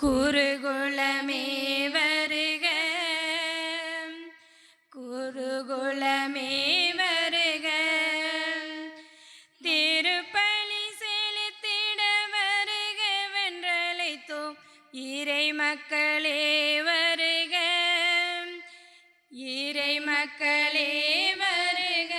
குருகுலமே வருக, குருகுலமே வருக, திருப்பலி செலுத்திட வருக வென்றழைத்தோம் இறை மக்களே வருக, இறை மக்களே வருக.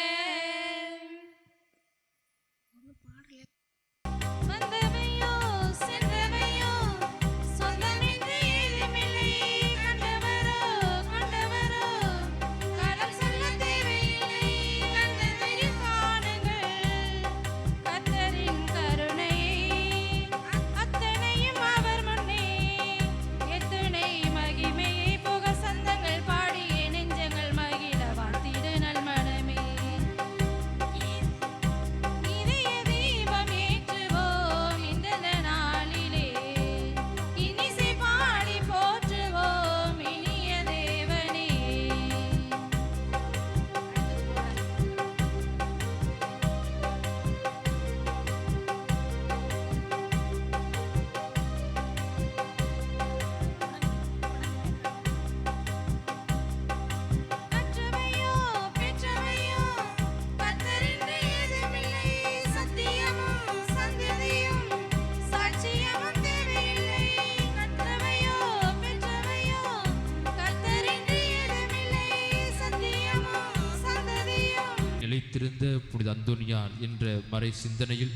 நிலைத்திருந்த புனித அந்தோனியார் என்ற மறை சிந்தனையில்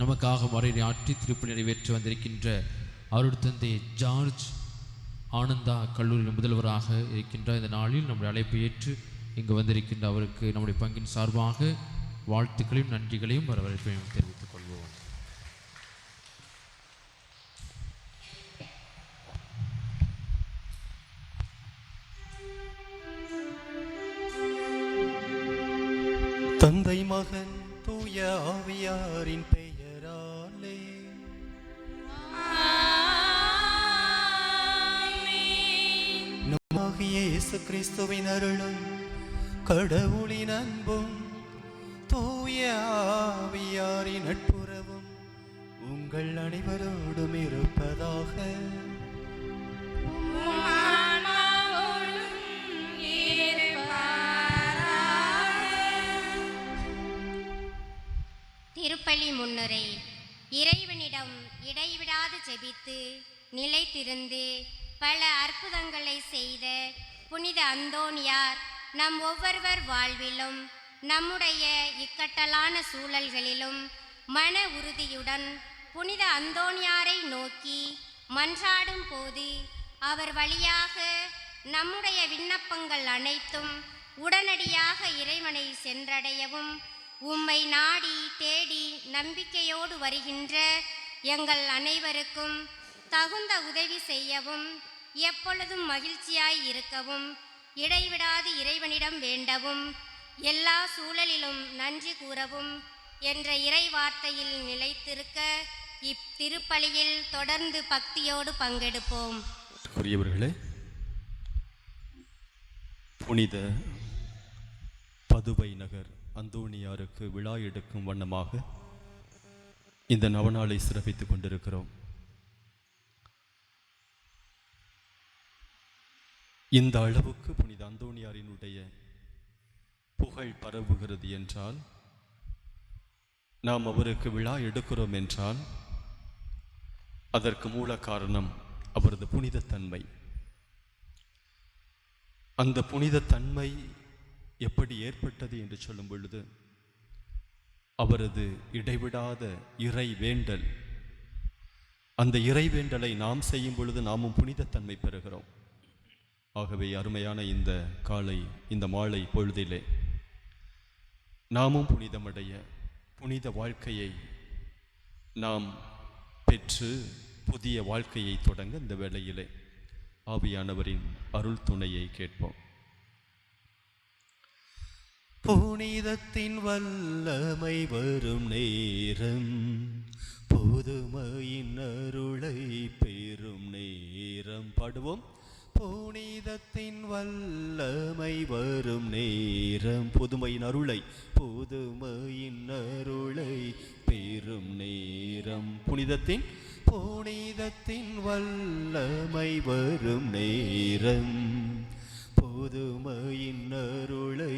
நமக்காக மறை ஆற்றி திருப்பலி நிறைவேற்றி வந்திருக்கின்ற அவருடைய தந்தை ஜார்ஜ் ஆனந்தா கல்லூரியின் முதல்வராக இருக்கின்ற இந்த நாளில் நம்முடைய அழைப்பை ஏற்று இங்கு வந்திருக்கின்ற அவருக்கு நம்முடைய பங்கின் சார்பாக வாழ்த்துக்களையும் நன்றிகளையும் வரவேற்பையும் தெரிவித்துக் கொள்வோம். தந்தை மகன் தூய ஆவியாரின் பெயராலே நம்மாகிய இயேசு கிறிஸ்துவின் அருளும் கடவுளின் அன்பும் தூய ஆவியாரின் நட்புறவும் உங்கள் அனைவரோடும் இருப்பதாக. திருப்பலி முன்னுரை. இறைவனிடம் இடைவிடாது ஜெபித்து நிலைத்திருந்து பல அற்புதங்களை செய்த புனித அந்தோனியார் நம் ஒவ்வொருவர் வாழ்விலும் நம்முடைய இக்கட்டலான சூழல்களிலும் மன உறுதியுடன் புனித அந்தோனியாரை நோக்கி மன்றாடும் போது அவர் வழியாக நம்முடைய விண்ணப்பங்கள் அனைத்தும் உடனடியாக இறைவனை சென்றடையவும் உம்மை நாடி தேடி நம்பிக்கையோடு வருகின்ற எங்கள் அனைவருக்கும் தகுந்த உதவி செய்யவும் எப்பொழுதும் மகிழ்ச்சியாய் இருக்கவும் இடைவிடாது இறைவனிடம் வேண்டவும் எல்லா சூழலிலும் நன்றி கூறவும் என்ற இறை வார்த்தையில் நிலைத்திருக்க இத்திருப்பலியில் தொடர்ந்து பக்தியோடு பங்கெடுப்போம். புனித பதுவை நகர் அந்தோனியாருக்கு விழா எடுக்கும் வண்ணமாக இந்த நவநாளை சிறப்பித்துக் கொண்டிருக்கிறோம். இந்த அளவுக்கு புனித அந்தோனியாரினுடைய புகழ் பரவுகிறது என்றால், நாம் அவருக்கு விழா எடுக்கிறோம் என்றால் அதற்கு மூல காரணம் அவரது புனிதத்தன்மை. அந்த புனிதத்தன்மை எப்படி ஏற்பட்டது என்று சொல்லும் பொழுது, அவரது இடைவிடாத இறை வேண்டல். அந்த இறை வேண்டலை நாம் செய்யும் பொழுது நாமும் புனிதத்தன்மை பெறுகிறோம். ஆகவே அருமையான இந்த காலை, இந்த மாலை பொழுதிலே நாமும் புனிதமடைய, புனித வாழ்க்கையை நாம் பெற்று புதிய வாழ்க்கையை தொடங்க இந்த வேளையிலே ஆவியானவரின் அருள் துணையை கேட்போம். புனிதத்தின் வல்லமை வரும் நேரம், புதுமையின் அருளை பெறும் நேரம். பாடுவோம். புனிதத்தின் வல்லமை வரும் நேரம், புதுமையின் அருளை, புதுமையின் அருளை பெறும் நேரம். புனிதத்தின் புனிதத்தின் வல்லமை வரும் நேரம், புதுமையின் அருளை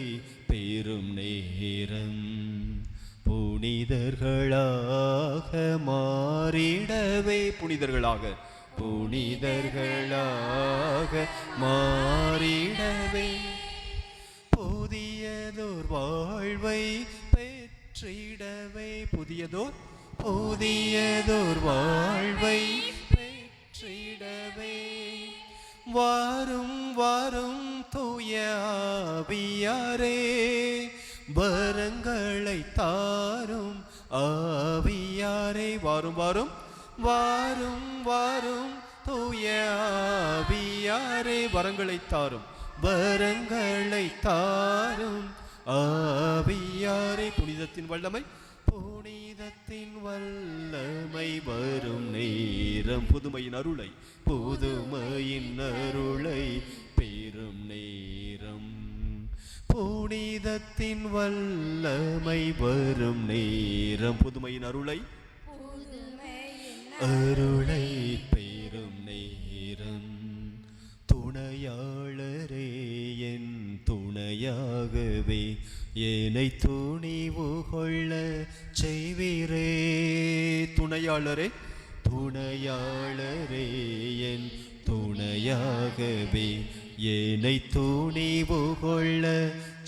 பெறும் நேரம், புனிதர்களாக மாறிடவே புனிதர்களாக மாறிடவே புதியதோர் வாழ்வை பெற்றிடவே புதியதோர் வாழ்வை பெற்றிடவே வாரும் வாரும் தூய ஆவியாரே, வரங்களை தாரும் ஆவியாரே. வாரும் வாரும் வாரும் வாரும் தூய ஆவியாரே, வரங்களை தாரும் ஆவியாரே. புனிதத்தின் வல்லமை வரும் நேரம், புதுமையின் அருளை பெறும் நேரம், புனிதத்தின் வல்லமை வரும் நேரம், புதுமையின் அருளை பெறும் நேரம். துணையாளரே என் துணையாகவே என்னை துணிவு கொள்ள செய்வீரே. துணையாளரே என் துணையாகவே என்னை துணிவு கொள்ள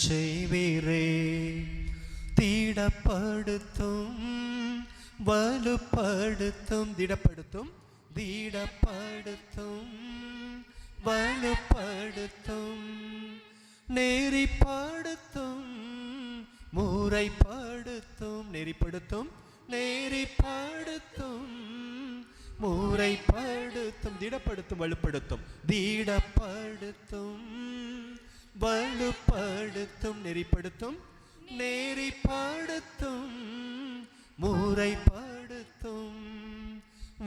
செய்வீரே. திடப்படுத்தும் வலுப்படுத்தும் வலுப்படுத்தும் நெறிப்படுத்தும் முறைப்படுத்தும் திடப்படுத்தும் வலுப்படுத்தும் நெறிப்படுத்தும் முறைப்படுத்தும்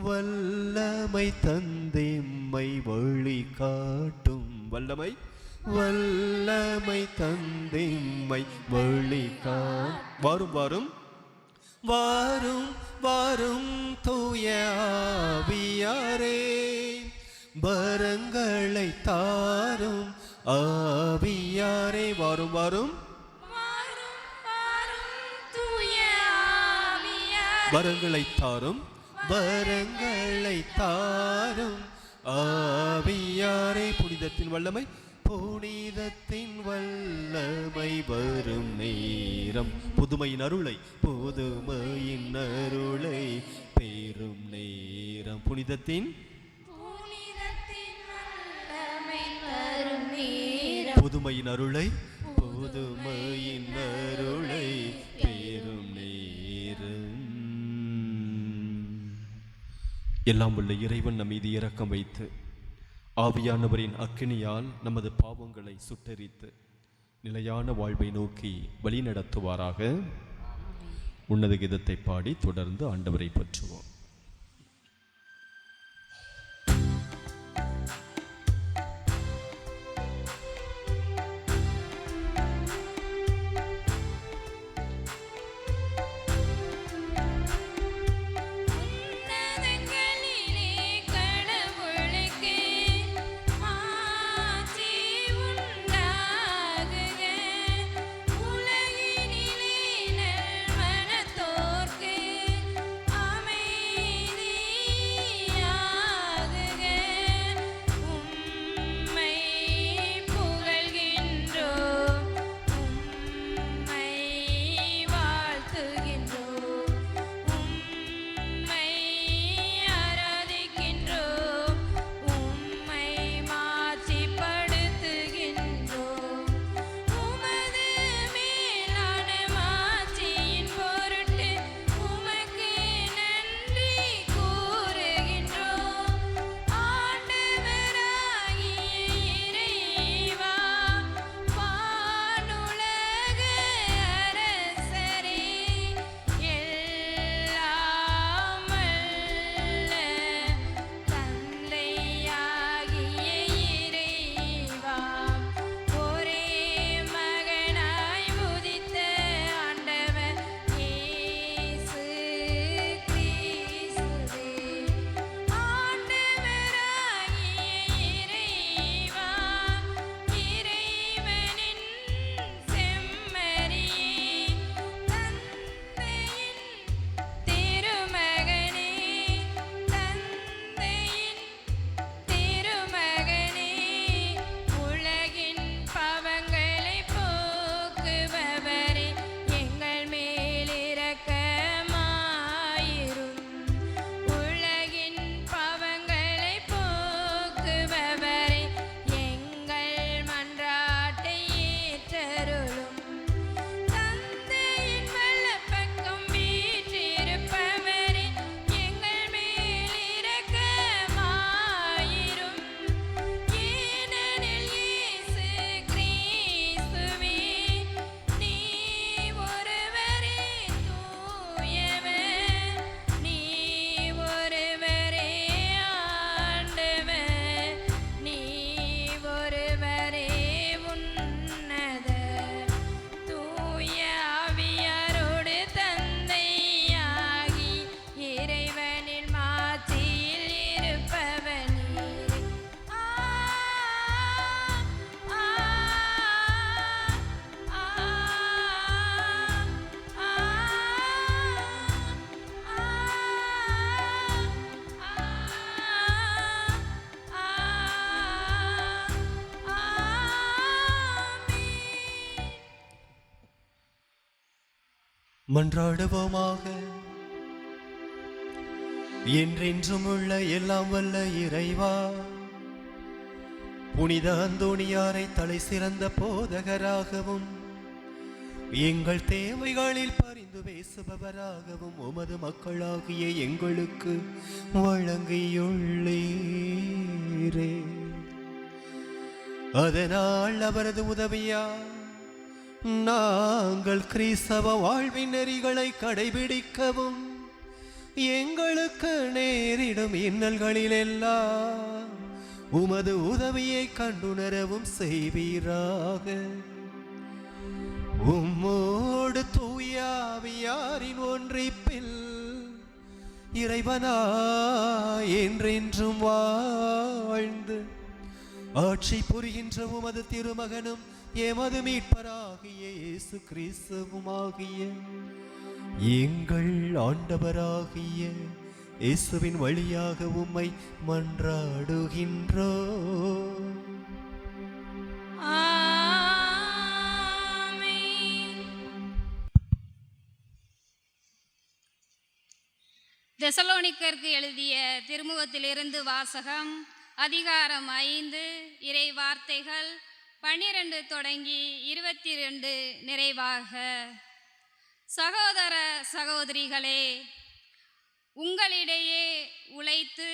வல்லமை தந்தெம்மை வழி காட்டும் வல்லமை தந்தெம்மை வழி வாரும் வாரும் வாரும் வாரும் தூய ஆவியாரே, வரங்களை தாரும் ஆவியாரே. வாரும் வாரும் வரங்களை தாரும் ஆவியாரே. புனிதத்தின் வல்லமை வரும் நேரம், புதுமையின் அருளை பெறும் நேரம், புனிதத்தின் புதுமையின் அருளை பெறும் நேரம். எல்லாம் உள்ள இறைவன் நம் மீது இரக்கம் வைத்து ஆவியானவரின் அக்கினியால் நமது பாவங்களை சுட்டெரித்து நிலையான வாழ்வை நோக்கி வழிநடத்துவாராக. உன்னத கீதத்தை பாடி தொடர்ந்து ஆண்டவரை பற்றுவோம். உலகினிலே நல்மனத்தோர்க்கு மன்றாடுவோமாக. என்றென்றும் உள்ள எல்லாம் வல்ல இறைவா, புனித அந்தோணியாரை தலை சிறந்த போதகராகவும் எங்கள் தேவைகளில் பரிந்து பேசுபவராகவும் உமது மக்களாகிய எங்களுக்கு வழங்கியுள்ளீரே. அதனால் அவரது உதவியால் நாங்கள் கிறிஸ்தவ வாழ்வின் நெறிகளை கடைபிடிக்கவும் எங்களுக்கு நேரிடும் இன்னல்களிலெல்லாம் உமது உதவியை கண்டுணரவும் செய்வீராக. உம்மோடு தூய ஆவியாரின் ஒன்றிப்பில் இறைவனாய் என்றென்றும் வாழ்ந்து ஆட்சி புரிகின்ற உமது திருமகனும் எமது மீட்பராகிய இயேசு கிறிஸ்துவுமாகிய எங்கள் ஆண்டவராகிய இயேசுவின் வழியாக உம்மை மன்றாடுகின்றோம். தெசலோனிக்கருக்கு எழுதிய திருமுகத்திலிருந்து வாசகம். அதிகாரம் 5, இறை வார்த்தைகள் 12 தொடங்கி 22 நிறைவாக. சகோதர சகோதரிகளே, உங்களிடையே உழைத்து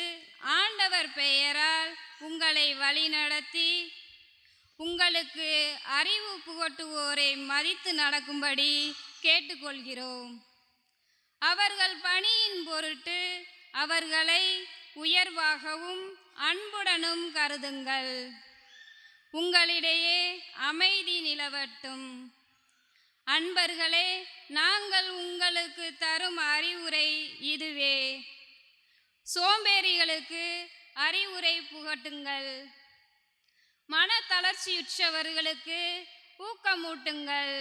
ஆண்டவர் பெயரால் உங்களை வழிநடத்தி உங்களுக்கு அறிவு புகட்டுவோரை மதித்து நடக்கும்படி கேட்டுக்கொள்கிறோம். அவர்கள் பணியின் பொருட்டு அவர்களை உயர்வாகவும் அன்புடனும் கருதுங்கள். உங்களிடையே அமைதி நிலவட்டும். அன்பர்களே, நாங்கள் உங்களுக்கு தரும் அறிவுரை இதுவே. சோம்பேறிகளுக்கு அறிவுரை புகட்டுங்கள். மனத்தளர்ச்சியுற்றவர்களுக்கு ஊக்கமூட்டுங்கள்.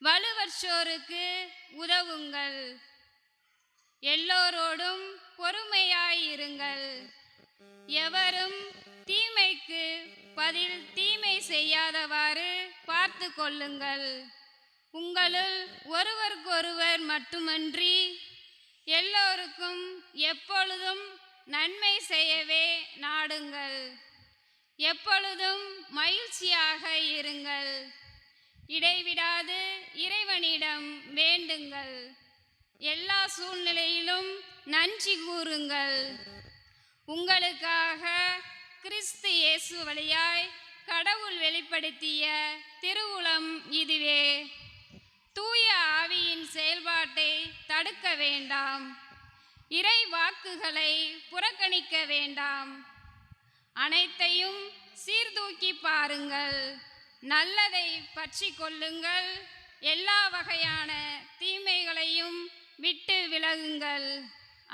வலுவற்றோருக்கு உதவுங்கள். எல்லோரோடும் பொறுமையாயிருங்கள். எவரும் தீமைக்கு பதில் தீமை செய்யாதவாறு பார்த்து கொள்ளுங்கள். உங்களுள் ஒருவருக்கொருவர் மட்டுமன்றி எல்லோருக்கும் எப்பொழுதும் நன்மை செய்யவே நாடுங்கள். எப்பொழுதும் மகிழ்ச்சியாக இருங்கள். இடைவிடாது இறைவனிடம் வேண்டுங்கள். எல்லா சூழ்நிலையிலும் நன்றி கூறுங்கள். உங்களுக்காக கிறிஸ்து இயேசு வழியாய் கடவுள் வெளிப்படுத்திய திருவுளம் இதுவே. தூய ஆவியின் செயல்பாட்டை தடுக்க வேண்டாம். இறை வாக்குகளை புறக்கணிக்க வேண்டாம். அனைத்தையும் சீர்தூக்கி பாருங்கள். நல்லதை பற்றி கொள்ளுங்கள். எல்லா வகையான தீமைகளையும் விட்டு விலகுங்கள்.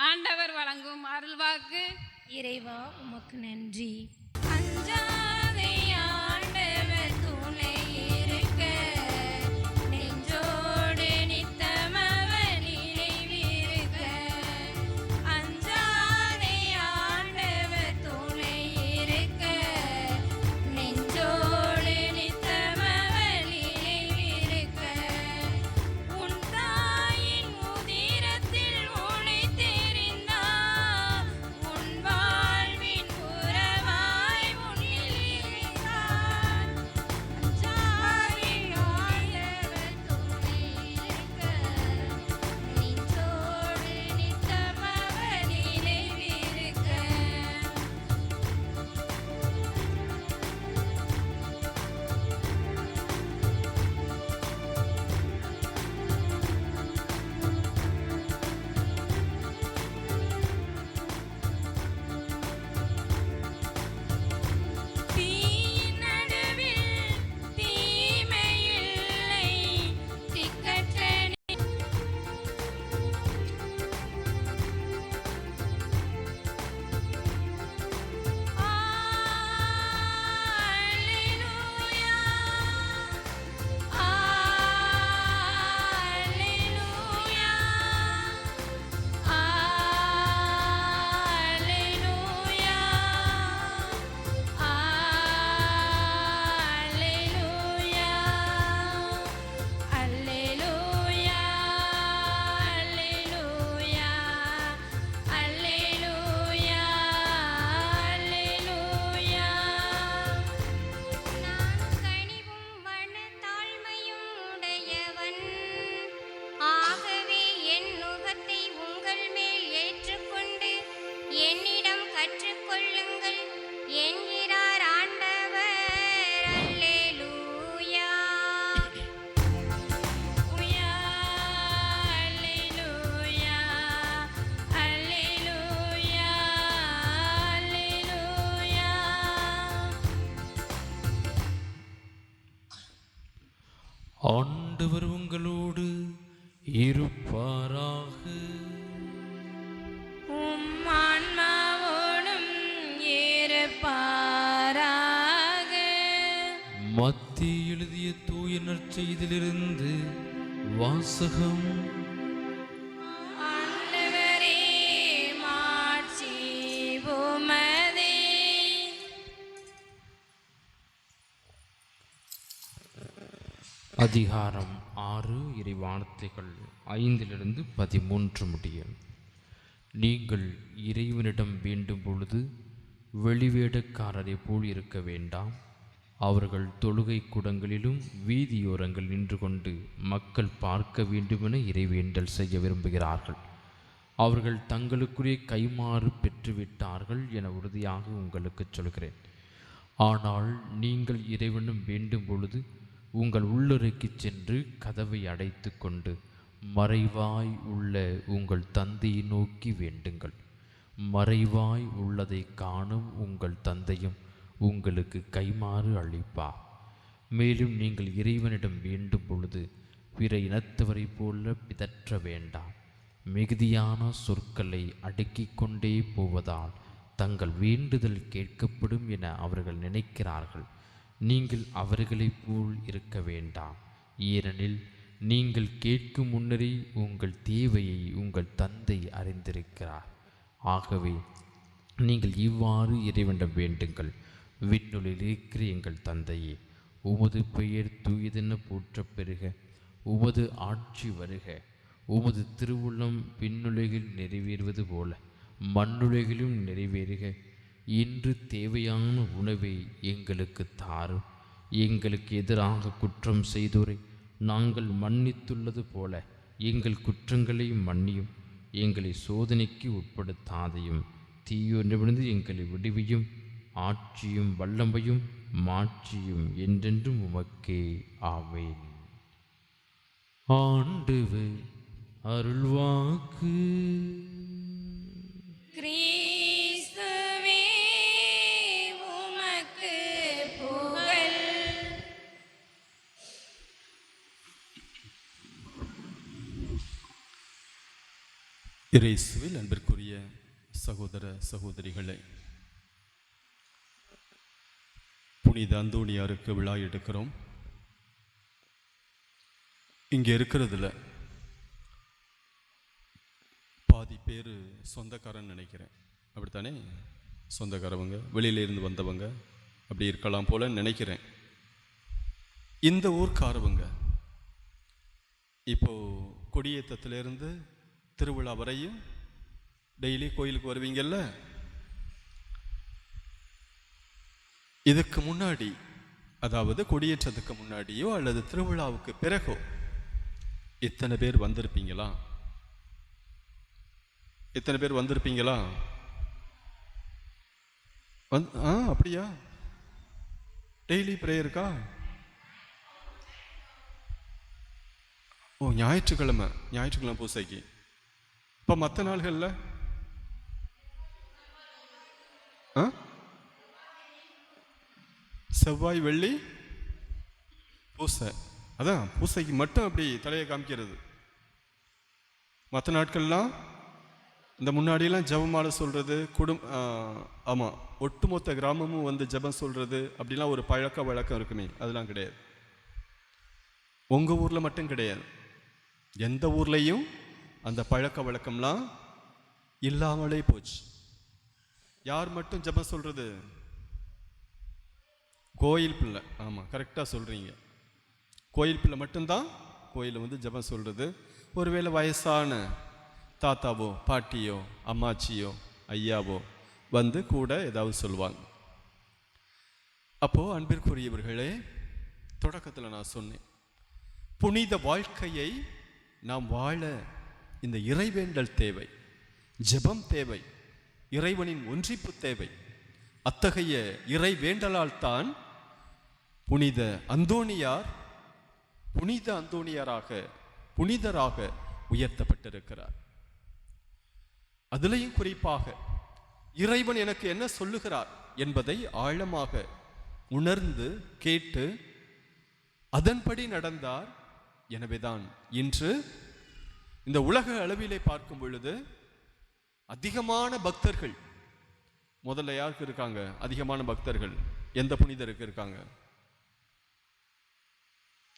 ஆண்டவர் வழங்கும் அருள்வாக்கு. இறைவா, உமக்கு நன்றி. அஞ்சாதே, ஆண்டவர் துணை இருக்க. நெஞ்சோடு நித்தம் அவர் நினைவிருக்க. அஞ்சாதே, ஆண்டவர் துணை இருக்க. நெஞ்சோடு நித்தம் அவர் நினைவிருக்க. உன் தாயின் உதிரத்தில் உழைத்தெறிந்தார். உன் வாழ்வின் புறமாய் உன்னில் இருந்தார். ஆண்டவர் உங்களோடு இருப்பாராக. உம் ஆன்மாவோடும் இருப்பாராக. மத்திய எழுதிய தூய நற்செய்தியிலிருந்து வாசகம். ஆண்டவரே மாட்சி உமதே. அதிகாரம் 6 இறைவார்த்தைகள் 5-13 முடிய. நீங்கள் இறைவனிடம் வேண்டும் பொழுது வெளிவேடக்காரரை போல் இருக்க வேண்டாம். அவர்கள் தொழுகை கூடங்களிலும் வீதியோரங்கள் நின்று கொண்டு மக்கள் பார்க்க வேண்டுமென இறைவேண்டல் செய்ய விரும்புகிறார்கள். அவர்கள் தங்களுக்குரிய கைமாறு பெற்றுவிட்டார்கள் என உறுதியாக உங்களுக்கு சொல்கிறேன். ஆனால் நீங்கள் இறைவனும் வேண்டும் பொழுது உங்கள் உள்ளறைக்கு சென்று கதவை அடைத்து கொண்டு மறைவாய் உள்ள உங்கள் தந்தையை நோக்கி வேண்டுங்கள். மறைவாய் உள்ளதை காணும் உங்கள் தந்தையும் உங்களுக்கு கைமாறு அளிப்பார். மேலும் நீங்கள் இறைவனிடம் வேண்டும் பொழுது பிற இனத்தவரைப் போல பிதற்ற வேண்டாம். மிகுதியான சொற்களை அடுக்கிக் கொண்டே போவதால் தங்கள் வேண்டுதல் கேட்கப்படும் என அவர்கள் நினைக்கிறார்கள். நீங்கள் அவர்களைப் போல் இருக்க வேண்டாம். ஏனெனில் நீங்கள் கேட்கும் முன்னரே உங்கள் தேவையை உங்கள் தந்தை அறிந்திருக்கிறார். ஆகவே நீங்கள் இவ்வாறு இறைவனிடம் வேண்டுங்கள். விண்ணுலகில் இருக்கிற எங்கள் தந்தையே, உமது பெயர் தூயதென போற்றப் பெறுக. உமது ஆட்சி வருக. உமது திருவுள்ளம் விண்ணுலகில் நிறைவேறுவது போல மண்ணுலகிலும் நிறைவேறுக. இன்று தேவையான உணவை எங்களுக்கு தாரும். எங்களுக்கு எதிராக குற்றம் செய்தோரை நாங்கள் மன்னித்துள்ளது போல எங்கள் குற்றங்களை மன்னியும். எங்களை சோதனைக்கு உட்படுத்தாதையும் தீயோனிடமிருந்து எங்களை விடுவியும். ஆட்சியும் வல்லமையும் மாட்சியும் என்றென்றும் உமக்கே. ஆமென். ஆண்டவர் அருள்வாக்கு. கிறிஸ்துவே உமக்கு புகழ். இயேசுவில் அன்பிற்குரிய சகோதர சகோதரிகளை, புனித அந்தோணியாருக்கு விழா எடுக்கிறோம். இங்கே இருக்கிறதுல பாதி பேர் சொந்தக்காரன்னு நினைக்கிறேன். அப்படித்தானே? சொந்தக்காரவங்க, வெளியிலேருந்து வந்தவங்க அப்படி இருக்கலாம் போல நினைக்கிறேன். இந்த ஊர்க்காரவங்க இப்போ கொடியேற்றத்திலிருந்து திருவிழா வரையும் டெய்லி கோயிலுக்கு வருவீங்கல்ல. இதுக்கு முன்னாடி, அதாவது கொடியேற்றத்துக்கு முன்னாடியோ அல்லது திருவிழாவுக்கு பிறகோ இத்தனை பேர் வந்திருப்பீங்களா? இத்தனை பேர் வந்திருப்பீங்களா? அப்படியா? டெய்லி ப்ரேயருக்கா? ஓ, ஞாயிற்றுக்கிழமை பூசைக்கு. இப்போ மற்ற நாள்களில் செவ்வாய் வெள்ளி பூசை. அதான் பூசைக்கு மட்டும் அப்படி தலையை காமிக்கிறது. மற்ற நாட்கள்லாம் இந்த முன்னாடியெல்லாம் ஜபமாலை சொல்கிறது, ஆமாம், ஒட்டுமொத்த கிராமமும் வந்து ஜபம் சொல்கிறது, அப்படிலாம் ஒரு பழக்க வழக்கம் இருக்குமே, அதெல்லாம் கிடையாது. உங்கள் ஊரில் மட்டும் கிடையாது, எந்த ஊர்லேயும் அந்த பழக்க வழக்கம்லாம் இல்லாமலே போச்சு. யார் மட்டும் ஜபம் சொல்கிறது? கோயில் பிள்ளை. ஆமாம், கரெக்டாக சொல்கிறீங்க. கோயில் பிள்ளை மட்டும்தான் கோயிலில் வந்து ஜபம் சொல்கிறது. ஒருவேளை வயசான தாத்தாவோ பாட்டியோ அம்மாச்சியோ ஐயாவோ வந்து கூட ஏதாவது சொல்லுவாங்க. அப்போது அன்பிற்குரியவர்களே, தொடக்கத்தில் நான் சொன்னேன், புனித வாழ்க்கையை நாம் வாழ இந்த இறைவேண்டல் தேவை, ஜெபம் தேவை, இறைவனின் ஒன்றிப்பு தேவை. அத்தகைய இறை வேண்டலால் தான் புனித அந்தோணியாராக புனிதராக உயர்த்தப்பட்டிருக்கிறார். அதிலையும் குறிப்பாக இறைவன் எனக்கு என்ன சொல்லுகிறார் என்பதை ஆழமாக உணர்ந்து கேட்டு அதன்படி நடந்தார். எனவேதான் இன்று இந்த உலக அளவிலே பார்க்கும் பொழுது அதிகமான பக்தர்கள், முதல்ல யாருக்கு இருக்காங்க அதிகமான பக்தர்கள்? எந்த புனிதருக்கு இருக்காங்க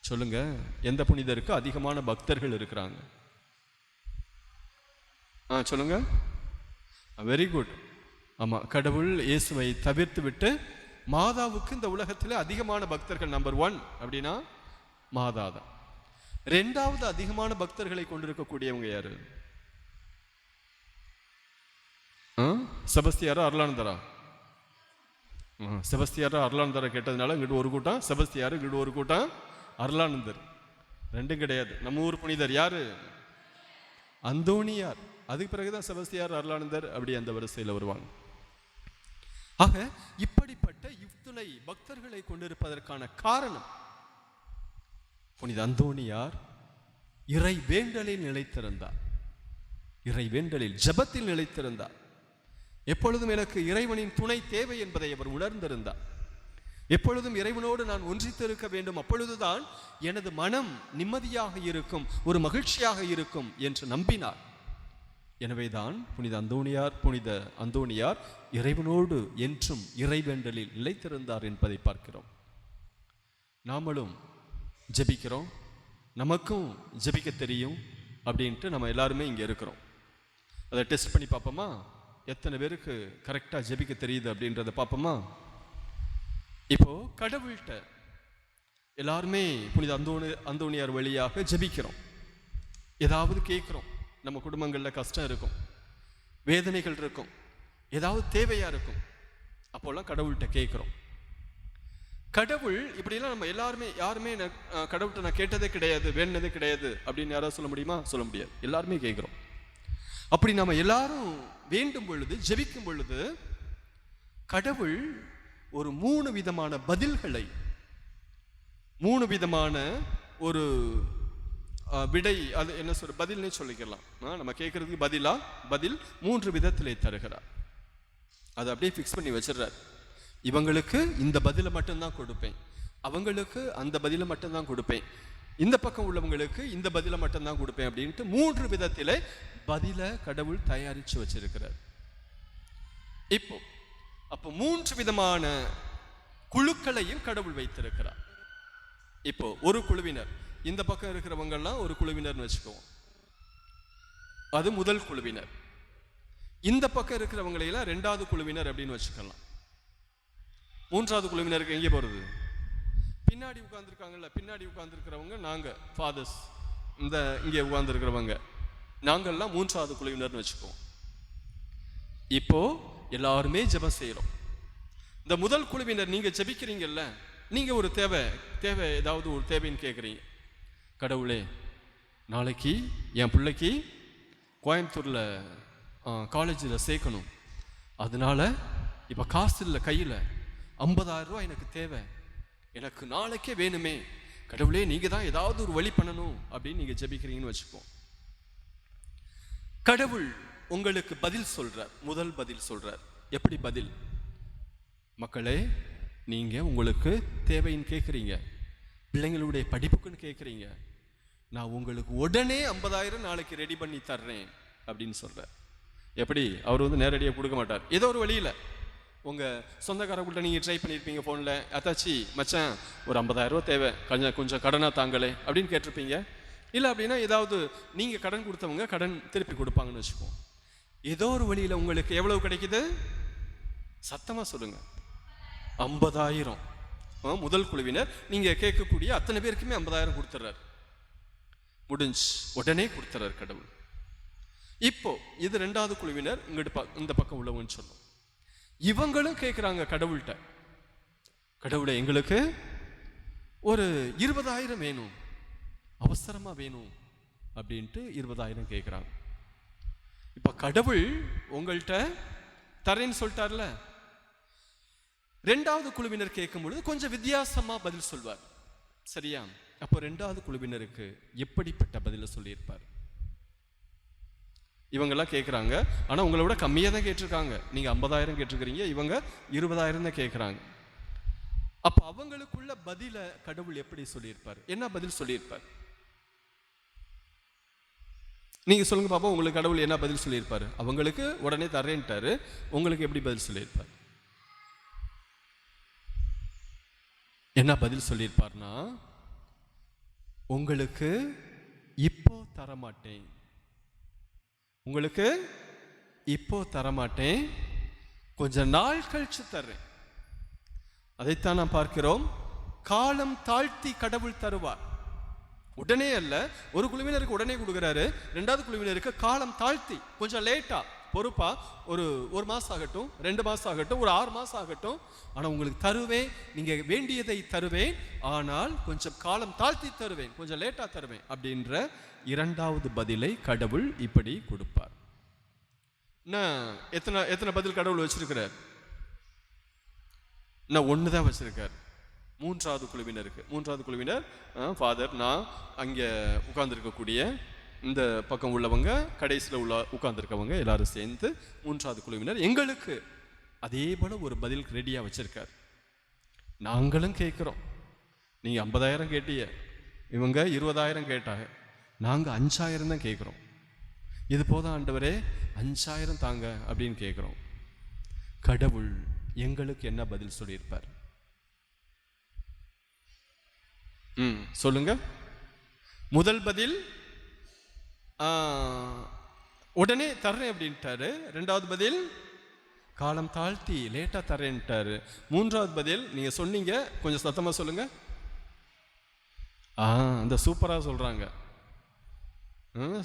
சொல்லுங்க? எந்த புனிதருக்கு அதிகமான பக்தர்கள் இருக்கிறாங்க? சொல்லுங்க. Very good. ஆமா, கடவுள் இயேசுவை தவிர்த்து விட்டு மாதாவுக்கு இந்த உலகத்தில் அதிகமான பக்தர்கள். நம்பர் 1 அப்படின்னா மாதா தான். 2வது அதிகமான பக்தர்களை கொண்டிருக்கக்கூடியவங்க யாரு? செபஸ்தியாரா அருளானந்தரா? செபஸ்தியாரா அருளானந்தரா கேட்டதுனால இங்கிட்டு ஒரு கூட்டம் செபஸ்தியார், இங்கிட்டு ஒரு கூட்டம் அருளானந்தர். 2 கிடையாது. நம்ம ஊர் புனிதர் யாரு? அந்தோணியார். அதுக்கு பிறகுதான் செபஸ்தியார், அருளானந்தர் அப்படி அந்த வரிசையில் வருவாங்க. ஆக இப்படிப்பட்ட இத்துணை பக்தர்களை கொண்டிருப்பதற்கான காரணம் புனித அந்தோணியார் இறை வேண்டலில் நிலைத்திருந்தார். இறை வேண்டலில், ஜபத்தில் நிலைத்திருந்தார். எப்பொழுதும் எனக்கு இறைவனின் துணை தேவை என்பதை அவர் உணர்ந்திருந்தார். எப்பொழுதும் இறைவனோடு நான் ஒன்றித்திருக்க வேண்டும், அப்பொழுதுதான் எனது மனம் நிம்மதியாக இருக்கும், ஒரு மகிழ்ச்சியாக இருக்கும் என்று நம்பினார். எனவேதான் புனித அந்தோணியார் இறைவனோடு என்றும் இறைவேண்டலில் நிலைத்திருந்தார் என்பதை பார்க்கிறோம். நாமளும் ஜெபிக்கிறோம், நமக்கும் ஜெபிக்க தெரியும் அப்படின்ட்டு நம்ம எல்லாருமே இங்கே இருக்கிறோம். அதை டெஸ்ட் பண்ணி பார்ப்போமா? எத்தனை பேருக்கு கரெக்டாக ஜெபிக்க தெரியுது அப்படின்றத பார்ப்போமா? இப்போ கடவுள்கிட்ட எல்லாருமே புனித அந்தோணியார் வழியாக ஜெபிக்கிறோம். ஏதாவது கேட்குறோம், நம்ம குடும்பங்களில் கஷ்டம் இருக்கும், வேதனைகள் இருக்கும், ஏதாவது தேவையாக இருக்கும், அப்போல்லாம் கடவுள்கிட்ட கேட்குறோம். கடவுள் இப்படிலாம் நம்ம யாருமே கடவுள்கிட்ட நான் கேட்டதே கிடையாது, வேண்டதே கிடையாது அப்படின்னு யாராவது சொல்ல முடியுமா? சொல்ல முடியாது. எல்லாருமே கேட்குறோம். அப்படி நம்ம எல்லாரும் வேண்டும் பொழுது, ஜெபிக்கும் பொழுது கடவுள் ஒரு 3 விதமான பதில்களை, 3 விதமான ஒரு விடை, அது என்ன சொல்ற பதில்னே சொல்லிக்கலாம். நம்ம கேட்கறதுக்கு பதில் 3 விதத்திலே தருகிறார். அதை அப்படியே ஃபிக்ஸ் பண்ணி வச்சிடறார். இவங்களுக்கு இந்த பதிலை மட்டும்தான் கொடுப்பேன், அவங்களுக்கு அந்த பதிலை மட்டும்தான் கொடுப்பேன், இந்த பக்கம் உள்ளவங்களுக்கு இந்த பதிலை மட்டும்தான் கொடுப்பேன் அப்படின்ட்டு 3 விதத்திலே பதிலை கடவுள் தயாரித்து வச்சிருக்கிறார். அப்போ 3 விதமான குழுக்களையும் கடவுள் வைத்திருக்கிறார். இப்போ ஒரு குழுவினர், இந்த பக்கம் இருக்கிறவங்கெல்லாம் ஒரு குழுவினர்னு வச்சுக்குவோம், அது முதல் குழுவினர். இந்த பக்கம் இருக்கிறவங்களையெல்லாம் 2வது குழுவினர் அப்படின்னு வச்சுக்கலாம். 3வது குழுவினருக்கு எங்கே போறது? பின்னாடி உட்கார்ந்துருக்காங்கல்ல, பின்னாடி உட்கார்ந்துருக்கிறவங்க நாங்க ஃபாதர்ஸ், இந்த இங்கே உட்கார்ந்துருக்கிறவங்க நாங்கள்லாம் 3வது குழுவினர்னு வச்சுக்குவோம். இப்போ எல்லாருமே ஜெபம் செய்யறோம். இந்த முதல் குழுவினர், நீங்க ஜெபிக்கிறீங்கல்ல, நீங்க ஒரு தேவை ஏதாவது ஒரு தேவைன்னு கேட்குறீங்க. கடவுளே, நாளைக்கு என் பிள்ளைக்கு கோயம்புத்தூர்ல காலேஜில் சேர்க்கணும், அதனால இப்போ காசு இல்லை கையில், 50,000 ரூபாய் எனக்கு தேவை, எனக்கு நாளைக்கே வேணுமே, கடவுளே நீங்கள் தான் ஏதாவது ஒரு வழி பண்ணணும் அப்படின்னு நீங்கள் ஜெபிக்கிறீங்கன்னு வச்சுப்போம். கடவுள் உங்களுக்கு பதில் சொல்றார். முதல் பதில் சொல்றார். எப்படி பதில்? மக்களே, நீங்கள் உங்களுக்கு தேவைன்னு கேட்குறீங்க, பிள்ளைங்களுடைய படிப்புக்குன்னு கேட்குறீங்க, நான் உங்களுக்கு உடனே 50,000 நாளைக்கு ரெடி பண்ணி தர்றேன் அப்படின்னு சொல்கிறார். எப்படி? அவர் நேரடியாக கொடுக்க மாட்டார், ஏதோ ஒரு வழியில். உங்கள் சொந்தக்காரர்கிட்ட நீங்கள் ட்ரை பண்ணியிருப்பீங்க ஃபோனில், அத்தாச்சி மச்சான் ஒரு 50,000 ரூபா தேவை, கொஞ்சம் கடனாக தாங்களே அப்படின்னு கேட்டிருப்பீங்க. இல்லை அப்படின்னா ஏதாவது நீங்கள் கடன் கொடுத்தவங்க கடன் திருப்பி கொடுப்பாங்கன்னு வச்சுக்கோம். ஏதோ ஒரு வழியில் உங்களுக்கு எவ்வளவு கிடைக்குது? சத்தமாக சொல்லுங்கள். 50,000. முதல் குழுவினர் நீங்கள் கேட்கக்கூடிய அத்தனை பேருக்குமே 50,000 கொடுத்துட்றாரு. முடிஞ்சு உடனே கொடுத்துறாரு கடவுள். இப்போ இது 2வது குழுவினர், இந்த பக்கம் உள்ளவன்னு சொல்லும். இவங்களும் கேட்குறாங்க கடவுள்கிட்ட, கடவுளை எங்களுக்கு ஒரு 20,000 வேணும், அவசரமா வேணும் அப்படின்ட்டு 20,000 கேட்குறாங்க. இப்போ கடவுள் உங்கள்கிட்ட தரேன்னு சொல்லிட்டார்ல. 2வது குழுவினர் கேட்கும் பொழுது கொஞ்சம் வித்தியாசமா பதில் சொல்வார். சரியா? அப்போ 2வது குழுவினருக்கு எப்படிப்பட்ட பதில சொல்லியிருப்பார்? இவங்கெல்லாம் கேட்குறாங்க, ஆனால் உங்களை விட கம்மியாக தான் கேட்டிருக்காங்க. நீங்கள் 50,000 கேட்டிருக்கிறீங்க, இவங்க 20,000 தான் கேட்குறாங்க. அப்ப அவங்களுக்குள்ள பதில கடவுள் எப்படி சொல்லியிருப்பார்? என்ன பதில் சொல்லியிருப்பார்? நீங்க சொல்லுங்க பாப்போம். உங்களுக்கு கடவுள் என்ன பதில் சொல்லியிருப்பாரு? அவங்களுக்கு உடனே தரேன்ட்டாரு, உங்களுக்கு எப்படி பதில் சொல்லியிருப்பார்? என்ன பதில் சொல்லியிருப்பார்னா, உங்களுக்கு இப்போ தரமாட்டேன், உங்களுக்கு இப்போ தரமாட்டேன், கொஞ்ச நாள் கழிச்சு தர்றேன். அதைத்தான் நாம் பார்க்கிறோம். காலம் தாழ்த்தி கடவுள் தருவார். உடனே அல்ல. ஒரு குழுவினருக்கு உடனே கொடுக்குறாரு, ரெண்டாவது குழுவினருக்கு காலம் தாழ்த்தி கொஞ்சம் லேட்டா, பொறுப்பா, ஒரு மாசம் ஆகட்டும், 2 மாசம் ஆகட்டும், ஒரு 6 மாசம் ஆகட்டும், ஆனா உங்களுக்கு தருவேன், நீங்க வேண்டியதை தருவேன், ஆனால் கொஞ்சம் காலம் தாழ்த்தி தருவேன், கொஞ்சம் லேட்டா தருவேன் அப்படின்ற இரண்டாவது பதிலை கடவுள் இப்படி கொடுப்பார். எத்தனை பதில் கடவுள் வச்சிருக்கிறார்? ஒன்று தான் வச்சிருக்கார். மூன்றாவது குழுவினர் ஃபாதர், நான் அங்கே உட்கார்ந்துருக்கக்கூடிய இந்த பக்கம் உள்ளவங்க, கடைசியில் உட்கார்ந்துருக்கவங்க எல்லாரும் சேர்ந்து மூன்றாவது குழுவினர் எங்களுக்கு அதே போல ஒரு பதில் ரெடியாக வச்சிருக்கார். நாங்களும் கேட்குறோம். நீங்கள் 50,000 கேட்டீங்க, இவங்க 20,000 கேட்டாங்க, நாங்கள் 5,000 தான் கேட்குறோம். இது போதும் ஆண்டவரே, 5,000 தாங்க அப்படின்னு கேட்குறோம். கடவுள் எங்களுக்கு என்ன பதில் சொல்லியிருப்பார்? சொல்லுங்க. முதல் பதில் உடனே தர்றேன் அப்படின்ட்டாரு. ரெண்டாவது பதில் காலம் தாழ்த்தி லேட்டா தர்றேன்ட்டாரு. மூன்றாவது பதில் நீங்க சொன்னீங்க, கொஞ்சம் சத்தமா சொல்லுங்க. அந்த சூப்பரா சொல்றாங்க.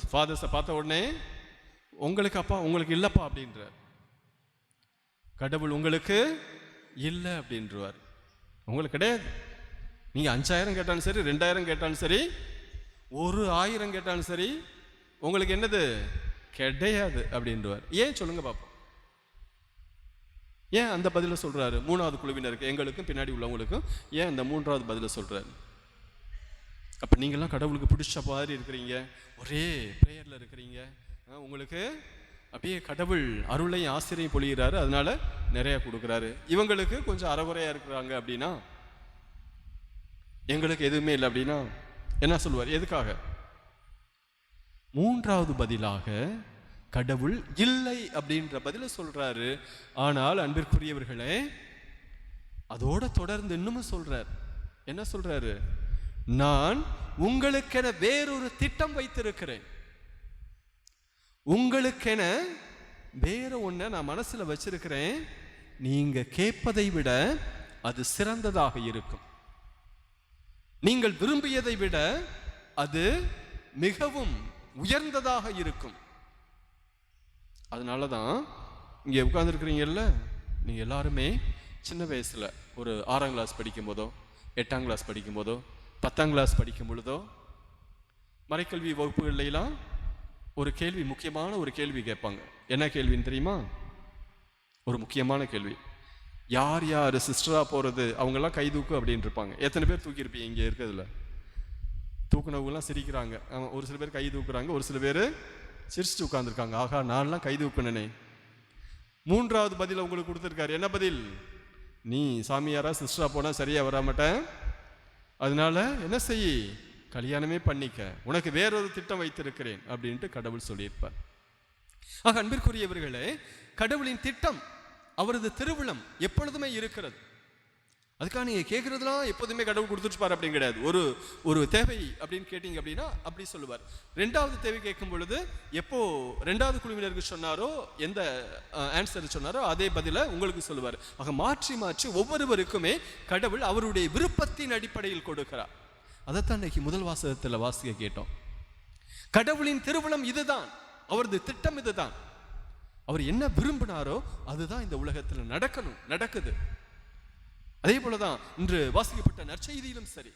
ஃபாதர்ஸை பார்த்த உடனே உங்களுக்கு அப்பா, உங்களுக்கு இல்லப்பா அப்படின்றார். கடவுள் உங்களுக்கு இல்லை அப்படின்றார். உங்களுக்கு கிடையாது. நீங்க 5,000 கேட்டாலும் சரி, 2,000 கேட்டாலும் சரி, 1,000 கேட்டாலும் சரி, உங்களுக்கு என்னது கிடையாது அப்படின்றார். ஏன் சொல்லுங்க பாப்போம். ஏன் அந்த பதில சொல்றாரு? மூணாவது குழுவினருக்கு, எங்களுக்கும் பின்னாடி உள்ளவங்களுக்கும் ஏன் அந்த மூன்றாவது பதில சொல்றாரு? அப்ப நீங்கெல்லாம் கடவுளுக்கு பிடிச்ச மாதிரி இருக்கிறீங்க, ஒரே பிரேயர்ல இருக்கிறீங்க, உங்களுக்கு அப்படியே கடவுள் அருளையும் ஆசிரியம் பொழிகிறாரு, அதனால நிறைய கொடுக்குறாரு. இவங்களுக்கு கொஞ்சம் அறகுறையா இருக்கிறாங்க அப்படின்னா, எங்களுக்கு எதுவுமே இல்லை அப்படின்னா என்ன சொல்லுவார்? எதுக்காக? மூன்றாவது பதிலாக கடவுள் இல்லை அப்படின்ற பதில சொல்றாரு. ஆனால் அன்பிற்குரியவர்களே, அதோட தொடர்ந்து இன்னமும் சொல்றார். என்ன சொல்றாரு? நான் உங்களுக்கென வேறொரு திட்டம் வைத்திருக்கிறேன், உங்களுக்கென வேற ஒன்ன நான் மனசுல வச்சிருக்கிறேன், நீங்க கேட்பதை விட அது சிறந்ததாக இருக்கும், நீங்கள் விரும்பியதை விட அது மிகவும் உயர்ந்ததாக இருக்கும். அதனாலதான் இங்க உட்கார்ந்துருக்கிறீங்கல்ல, நீங்க எல்லாருமே சின்ன வயசுல ஒரு 6ஆம் கிளாஸ் படிக்கும் போதோ, 8ஆம் கிளாஸ் படிக்கும் போதோ, 10ஆம் கிளாஸ் படிக்கும் பொழுதோ, மறைக்கல்வி வகுப்புகள்லாம் ஒரு கேள்வி, முக்கியமான ஒரு கேள்வி கேட்பாங்க. என்ன கேள்வின்னு தெரியுமா? ஒரு முக்கியமான கேள்வி. யார் யார் சிஸ்டரா போறது, அவங்கெல்லாம் கை தூக்கு அப்படின்னு இருப்பாங்க. எத்தனை பேர் தூக்கியிருப்பீங்க இங்க இருக்கிறதுல? தூக்குனவங்கலாம் சிரிக்கிறாங்க. ஒரு சில பேர் கை தூக்குறாங்க, ஒரு சில பேர் சிரிச்சுட்டு உட்கார்ந்துருக்காங்க. ஆகா, நான்லாம் கை தூக்குனே. மூன்றாவது பதில் உங்களுக்கு கொடுத்துருக்காரு. என்ன பதில்? நீ சாமியாரா சிஸ்டரா போனா சரியா வராமட்டேன், அதனால என்ன செய்ய, கல்யாணமே பண்ணிக்க, உனக்கு வேறொரு திட்டம் வைத்திருக்கிறேன் அப்படின்ட்டு கடவுள் சொல்லியிருப்பார். ஆக அன்பிற்குரியவர்களே, கடவுளின் திட்டம், அவரது திருவிழம் எப்பொழுதுமே இருக்கிறது. அதுக்காக நீங்க கேட்கறதுலாம் எப்போதுமே கடவுள் கொடுத்துருப்பார் அப்படின்னு கிடையாது. ஒரு தேவை அப்படின்னு கேட்டீங்க அப்படின்னா அப்படி சொல்லுவார். ரெண்டாவது தேவை கேட்கும் பொழுது எப்போ ரெண்டாவது குழுவினருக்கு சொன்னாரோ, எந்த ஆன்சர் சொன்னாரோ அதே பதில உங்களுக்கு சொல்லுவார். ஆக மாற்றி மாற்றி ஒவ்வொருவருக்குமே கடவுள் அவருடைய விருப்பத்தின் அடிப்படையில் கொடுக்கிறார். அதைத்தான் இன்னைக்கு முதல் வாசகத்துல வாசிக்க கேட்டோம். கடவுளின் திருவிழம் இதுதான், அவரது திட்டம் இதுதான். அவர் என்ன விரும்பினாரோ அதுதான் இந்த உலகத்தில் நடக்கணும், நடக்குது. அதே போலதான் இன்று வாசிக்கப்பட்ட நற்செய்தியிலும் சரி,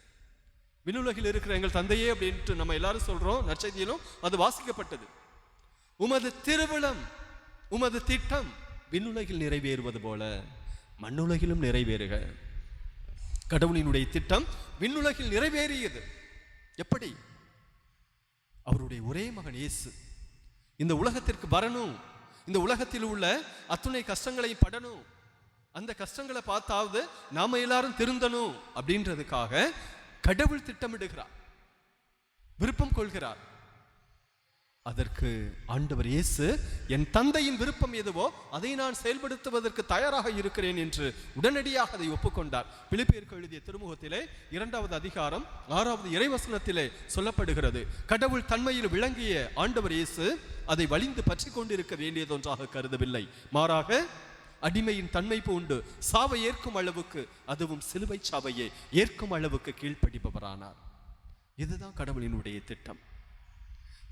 விண்ணுலகில் இருக்கிற எங்கள் தந்தையே அப்படின்ட்டு நம்ம எல்லாரும் சொல்றோம். நற்செய்தியிலும் அது வாசிக்கப்பட்டது. உமது திருவிழம், உமது திட்டம் விண்ணுலகில் நிறைவேறுவது போல மண்ணுலகிலும் நிறைவேறுக. கடவுளினுடைய திட்டம் விண்ணுலகில் நிறைவேறியது. எப்படி? அவருடைய ஒரே மகன் இயேசு இந்த உலகத்திற்கு வரணும், இந்த உலகத்தில் உள்ள அத்துணை கஷ்டங்களை படணும், அந்த கஷ்டங்களை பார்த்தாவது நாம எல்லாரும் திருந்தணும் அப்படின்றதுக்காக கடவுள் திட்டமிடுகிறார், விருப்பம் கொள்கிறார். அதற்கு ஆண்டவர் இயேசு, என் தந்தையின் விருப்பம் எதுவோ அதை நான் செயல்படுத்துவதற்கு தயாராக இருக்கிறேன் என்று உடனடியாக அதை ஒப்புக்கொண்டார். பிலிப்பியருக்கு எழுதிய திருமுகத்திலே 2வது அதிகாரம் 6வது இறைவசனத்திலே சொல்லப்படுகிறது, கடவுள் தன்மையில் விளங்கிய ஆண்டவர் இயேசு அதை வலிந்து பற்றி கொண்டிருக்க வேண்டியதொன்றாக கருதவில்லை, மாறாக அடிமையின் தன்மை பூண்டு சாவை ஏற்கும் அளவுக்கு, அதுவும் சிலுவை சாவையை ஏற்கும் அளவுக்கு கீழ்ப்படிப்பவரானார். இதுதான் கடவுளினுடைய திட்டம்.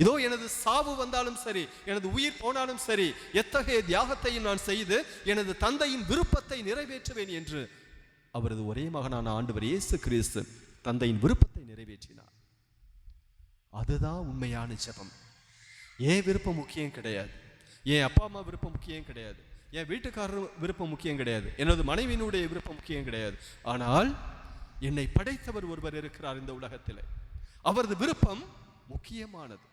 இதோ எனது சாவு வந்தாலும் சரி, எனது உயிர் போனாலும் சரி, எத்தகைய தியாகத்தையும் நான் செய்து எனது தந்தையின் விருப்பத்தை நிறைவேற்றுவேன் என்று அவரது ஒரே மகனான ஆண்டவர் இயேசு கிறிஸ்து தந்தையின் விருப்பத்தை நிறைவேற்றினார். அதுதான் உண்மையான ஜெபம். என் விருப்பம் முக்கியம் கிடையாது, என் அப்பா அம்மா விருப்பம் முக்கியம் கிடையாது, என் வீட்டுக்காரர் விருப்பம் முக்கியம் கிடையாது, எனது மனைவியினுடைய விருப்பம் முக்கியம் கிடையாது. ஆனால் என்னை படைத்தவர் ஒருவர் இருக்கிறார் இந்த உலகத்தில், அவரது விருப்பம் முக்கியமானது.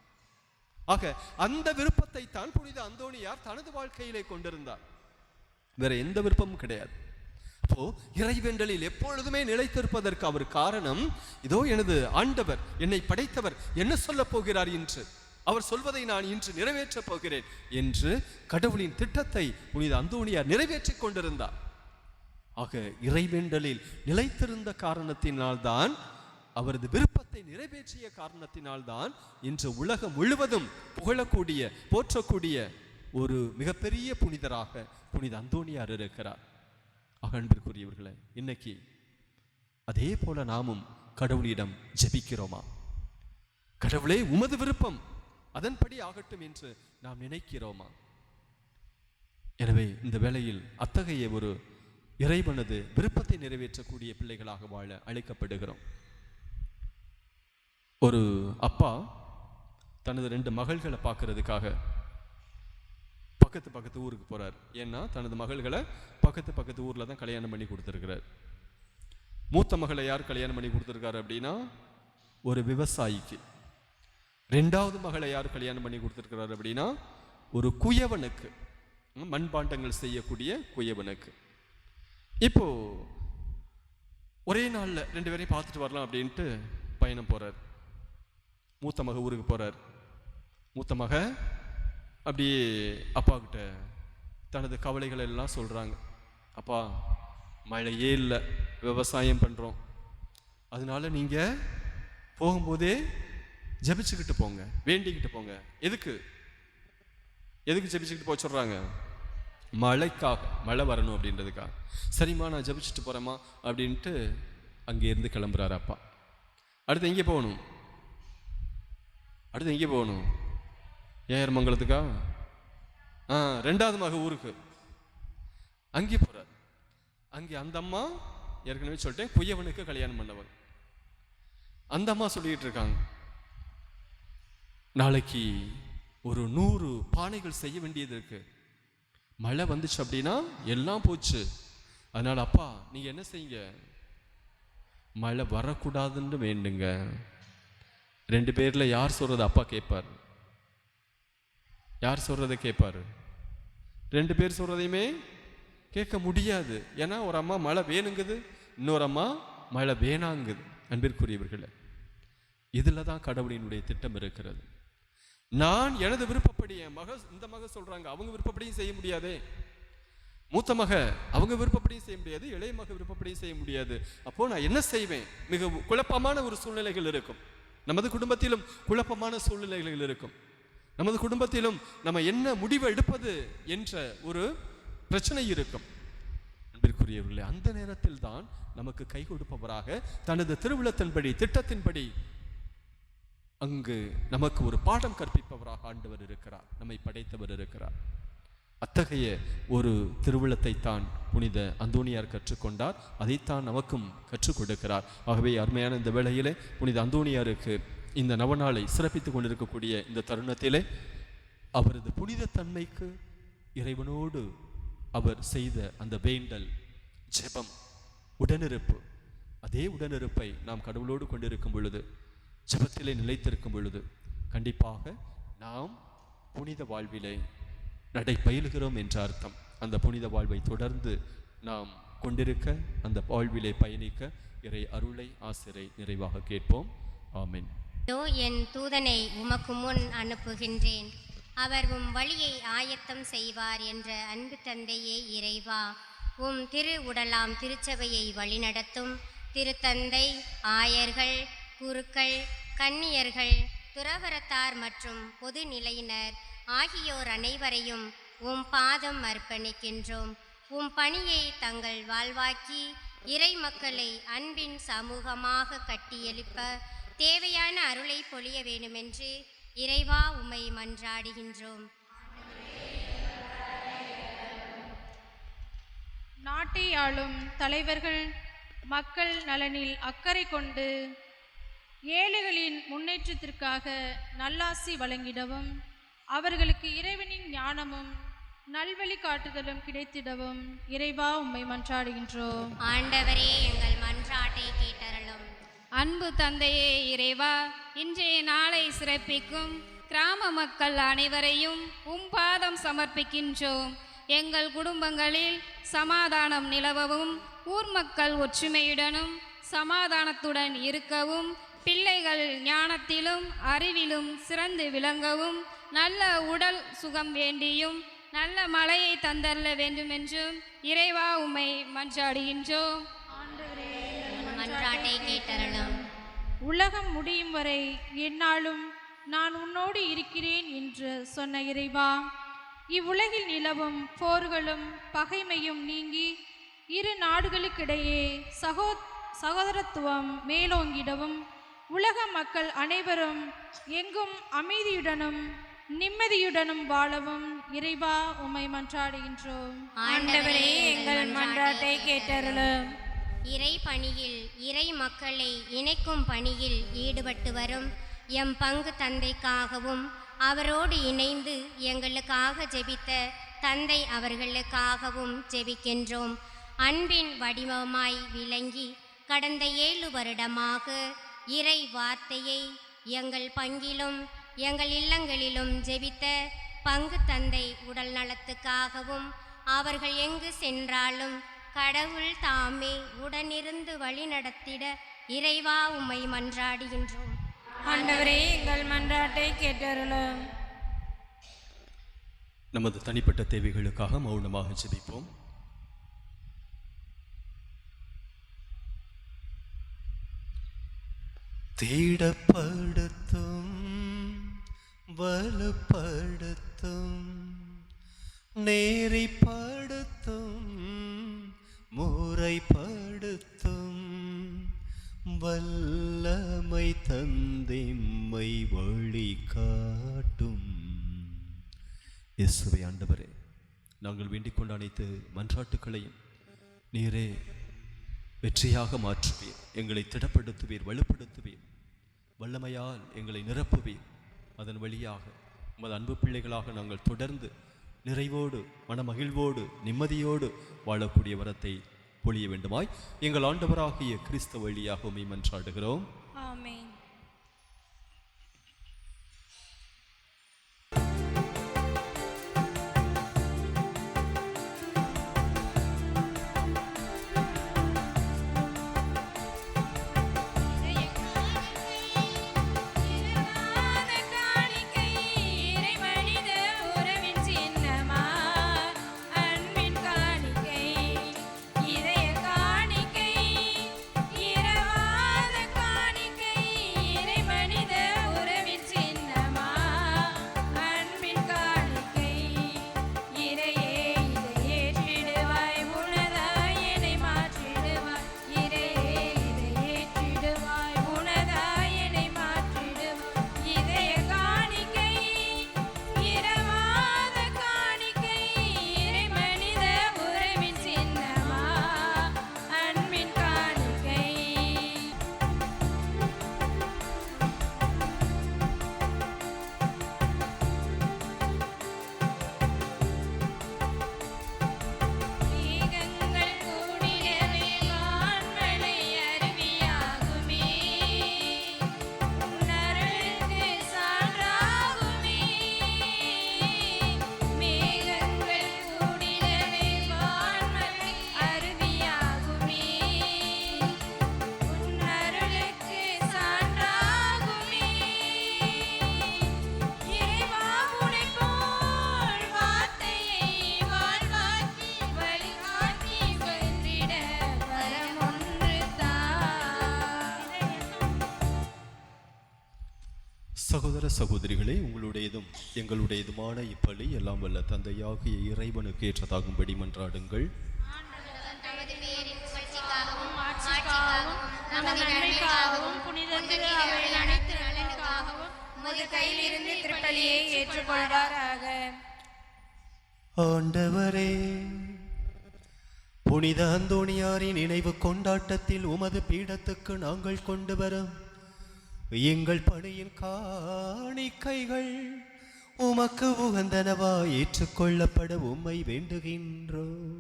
ஆக அந்த விருப்பத்தை தான் புனித அந்தோணியார் தனது வாழ்க்கையிலே கொண்டிருந்தார், வேற எந்த விருப்பமும் கிடையாது. அப்போ இறைவேண்டலில் எப்பொழுதுமே நிலைத்திருப்பதற்கு அவர் காரணம், இதோ எனது ஆண்டவர் என்னை படைத்தவர் என்ன சொல்ல போகிறார் என்று, அவர் சொல்வதை நான் இன்று நிறைவேற்றப் போகிறேன் என்று கடவுளின் திட்டத்தை புனித அந்தோணியார் நிறைவேற்றிக் கொண்டிருந்தார். ஆக இறைவேண்டலில் நிலைத்திருந்த காரணத்தினால்தான், அவரது விருப்பத்தை நிறைவேற்றிய காரணத்தினால்தான் இன்று உலகம் முழுவதும் புகழக்கூடிய போற்றக்கூடிய ஒரு மிகப்பெரிய புனிதராக புனித அந்தோணியார் இருக்கிறார். அன்பிற்குரியவர்களே, இன்னைக்கு அதே போல நாமும் கடவுளிடம் ஜெபிக்கிறோமா? கடவுளே உமது விருப்பம் அதன்படி ஆகட்டும் என்று நாம் நினைக்கிறோமா? எனவே இந்த வேளையில் அத்தகைய ஒரு இறைவனது விருப்பத்தை நிறைவேற்றக்கூடிய பிள்ளைகளாக வாழ அழைக்கப்படுகிறோம். ஒரு அப்பா தனது 2 மகள்களை பார்க்கறதுக்காக பக்கத்து ஊருக்கு போறார். ஏன்னா தனது மகள்களை பக்கத்து ஊர்ல தான் கல்யாணம் பண்ணி கொடுத்துருக்கிறார். மூத்த மகளை யார் கல்யாணம் பண்ணி கொடுத்துருக்காரு அப்படின்னா ஒரு விவசாயிக்கு. 2வது மகளை யார் கல்யாணம் பண்ணி கொடுத்துருக்கிறார் அப்படின்னா ஒரு குயவனுக்கு, மண்பாண்டங்கள் செய்யக்கூடிய குயவனுக்கு. இப்போ ஒரே நாள்ல 2 பேரையும் பார்த்துட்டு வரலாம் அப்படின்ட்டு பயணம் போறார். மூத்த மக ஊருக்கு போறார். மூத்த மக அப்படியே அப்பா கிட்ட தனது கவலைகள் எல்லாம் சொல்றாங்க. அப்பா, மழையே இல்லை, விவசாயம் பண்றோம், அதனால நீங்க போகும்போதே ஜெபிச்சுக்கிட்டு போங்க, வேண்டிக்கிட்டு போங்க. எதுக்கு ஜெபிச்சுக்கிட்டு போக சொல்றாங்க? மழைக்காக, மழை வரணும் அப்படின்றதுக்காக. சரிம்மா, நான் ஜெபிச்சுட்டு போறேம்மா அப்படின்ட்டு அங்கே இருந்து கிளம்புறாரு அப்பா. அடுத்து எங்கே போகணும்? ஏயர்மங்கலத்துக்கா? 2வது மக ஊருக்கு அங்கே போறார். அங்கே அந்த அம்மா, ஏற்கனவே சொல்லிட்டேன், குயவனுக்கு கல்யாணம் பண்ணவன். அந்த அம்மா சொல்லிட்டு இருக்காங்க, நாளைக்கு ஒரு 100 பானைகள் செய்ய வேண்டியது இருக்கு, மழை வந்துச்சு அப்படின்னா எல்லாம் போச்சு, அதனால அப்பா நீங்க என்ன செய்யுங்க, மழை வரக்கூடாதுன்னு வேண்டுங்க. 2 பேர்ல யார் சொல்றது அப்பா கேட்பார்? யார் சொல்றதை கேட்பாரு? 2 பேர் சொல்றதையுமே கேட்க முடியாது. ஏன்னா ஒரு அம்மா மழை வேணுங்குது, இன்னொரு அம்மா மழை வேணாங்குது. அன்பிற்குரியவர்களே, இதுல தான் கடவுளினுடைய திட்டம் இருக்கிறது. நான் எனது விருப்பப்படி, என் மக, இந்த மக சொல்றாங்க அவங்க விருப்பப்படியும் செய்ய முடியாதே, மூத்த மக அவங்க விருப்பப்படியும் செய்ய முடியாது, இளைய மக விருப்பப்படியும் செய்ய முடியாது. அப்போ நான் என்ன செய்வேன்? மிக குழப்பமான ஒரு சூழ்நிலைகள் இருக்கும். நமது குடும்பத்திலும் குழப்பமான சூழ்நிலைகள் இருக்கும். நமது குடும்பத்திலும் நம்ம என்ன முடிவு எடுப்பது என்ற ஒரு பிரச்சனை இருக்கும். அன்பிற்குரியவர்களே, அந்த நேரத்தில் தான் நமக்கு கை கொடுப்பவராக தனது திருவுளத்தின்படி, திட்டத்தின்படி அங்கு நமக்கு ஒரு பாடம் கற்பிப்பவராக ஆண்டவர் இருக்கிறார், நம்மை படைத்தவர் இருக்கிறார். அத்தகைய ஒரு திருவுளத்தை தான் புனித அந்தோணியார் கற்றுக்கொண்டார், அதைத்தான் நமக்கும் கற்றுக் கொடுக்கிறார். ஆகவே அருமையான இந்த வேளையிலே புனித அந்தோணியாருக்கு இந்த நவநாளை சிறப்பித்துக் கொண்டிருக்கக்கூடிய இந்த தருணத்திலே அவரது புனித தன்மைக்கு இறைவனோடு அவர் செய்த அந்த வேண்டல், ஜெபம், உடனிருப்பு, அதே உடனிருப்பை நாம் கடவுளோடு கொண்டிருக்கும் பொழுது, ஜெபத்திலே நிலைத்திருக்கும் பொழுது கண்டிப்பாக நாம் புனித வாழ்விலே நடை பயிலுகிறோம் என்ற அர்த்தம். அந்த புனித வாழ்வை தொடர்ந்து நாம் கொண்டிருக்க அந்த வாழ்விலே பயணிக்க இறை அருளை ஆசிரை நிறைவாக கேட்போம். ஆமென். இதோ என் தூதனை உமக்கு முன் அனுப்புகின்றேன், அவர் உம் வழியை ஆயத்தம் செய்வார் என்ற அன்பு தந்தையே இறைவா, உம் திரு உடலாம் திருச்சபையை வழிநடத்தும் திருத்தந்தை, ஆயர்கள், குருக்கள், கன்னியர்கள், துறவரத்தார் மற்றும் பொது நிலையினர் ஆகியோர் அனைவரையும் உம் பாதம் அர்ப்பணிக்கின்றோம். உம் பணியை தங்கள் வாழ்வாக்கி இறை மக்களை அன்பின் சமூகமாக கட்டியெழுப்ப தேவையான அருளை பொழிய வேண்டுமென்று இறைவா உம்மை மன்றாடுகின்றோம். நாட்டை ஆளும் தலைவர்கள் மக்கள் நலனில் அக்கறை கொண்டு ஏழைகளின் முன்னேற்றத்திற்காக நல்லாசி வழங்கிடவும், அவர்களுக்கு இறைவனின் ஞானமும் நல்வழி காட்டுதலும் கிடைத்திடவும் இறைவா உம்மை மன்றாடுகின்றோம். ஆண்டவரே, எங்கள் மன்றாட்டை கேட்டருளும். அன்பு தந்தையே இறைவா, இன்றைய நாளை சிறப்பிக்கும் கிராம மக்கள் அனைவரையும் உம் பாதம் சமர்ப்பிக்கின்றோம். எங்கள் குடும்பங்களில் சமாதானம் நிலவவும், ஊர் மக்கள் ஒற்றுமையுடனும் சமாதானத்துடன் இருக்கவும், பிள்ளைகள் ஞானத்திலும் அறிவிலும் சிறந்து விளங்கவும், நல்ல உடல் சுகம் வேண்டியும் நல்ல மழையை தந்தரல வேண்டுமென்றும் இறைவா உம்மை மன்றாடுகின்றோம். மன்றாட்டை கேட்டருளும். உலகம் முடியும் வரை எந்நாளும் நான் உன்னோடு இருக்கிறேன் என்று சொன்ன இறைவா, இவ்வுலகில் நிலவும் போர்களும் பகைமையும் நீங்கி இரு நாடுகளுக்கிடையே சகோதரத்துவம் மேலோங்கிடவும், உலக மக்கள் அனைவரும் எங்கும் அமைதியுடனும் நிம்மதியுடனும் வாழவும் இறைவா உம்மை மன்றாடுகின்றோம். ஆண்டவரே, எங்கள் மன்றாட்டை கேட்டருளும். இறை பணியில் இறை மக்களை இணைக்கும் பணியில் ஈடுபட்டு வரும் எம் பங்கு தந்தைக்காகவும், அவரோடு இணைந்து எங்களுக்காக ஜெபித்த தந்தை அவர்களுக்காகவும் ஜெபிக்கின்றோம். அன்பின் வடிவமாய் விளங்கி கடந்த 7 வருடமாக இறை வார்த்தையை எங்கள் பங்கிலும் எங்கள் இல்லங்களிலும் ஜெபித்த பங்கு தந்தை உடல் நலத்துக்காகவும், அவர்கள் எங்கு சென்றாலும் கடவுள் தாமே உடனிருந்து வழி நடத்திட இறைவா உம்மை மன்றாடுகின்றோம். ஆண்டவரே, எங்கள் மன்றாட்டை கேட்டருளும். நமது தனிப்பட்ட தேவைகளுக்காக மௌனமாக ஜெபிப்போம். தேடப்படுத்தும், வலுப்படுத்தும், நேரிப்படுத்தும், முறைப்படுத்தும், வல்லமை தந்திம்மை வழி காட்டும். இயேசுவே ஆண்டவரே, நாங்கள் வேண்டிக் கொண்ட அனைத்து மன்றாட்டுக்களையும் நீரே வெற்றியாக மாற்றுவீர். எங்களை திடப்படுத்துவீர், வலுப்படுத்துவீர், வல்லமையால் எங்களை நிரப்புவீர். அதன் வழியாக உமது அன்பு பிள்ளைகளாக நாங்கள் தொடர்ந்து நிறைவோடு மனமகிழ்வோடு நிம்மதியோடு வாழக்கூடிய வரத்தை பொழிய வேண்டுமாய் எங்கள் ஆண்டவராகிய கிறிஸ்து வழியாக உம்மை மன்றாடுகிறோம். ஆமென். காணிக்கை இரவாத காணிக்கை சகோதர சகோதரிகளே, உங்களுடையதும் எங்களுடையதுமான இப்பலி எல்லாம் வல்ல தந்தையாகிய இறைவனுக்கு ஏற்றதாகும்படி மன்றாடுங்கள். கையிலிருந்து திருப்பலியை ஏற்றுக்கொள்வாராக. ஆண்டவரே, புனித அந்தோணியாரின் நினைவு கொண்டாட்டத்தில் உமது பீடத்துக்கு நாங்கள் கொண்டு வரும் எங்கள் பணியின் காணிக்கைகள் உமக்கு உகந்தனவா ஏற்றுக்கொள்ளப்பட உம்மை வேண்டுகின்றோம்.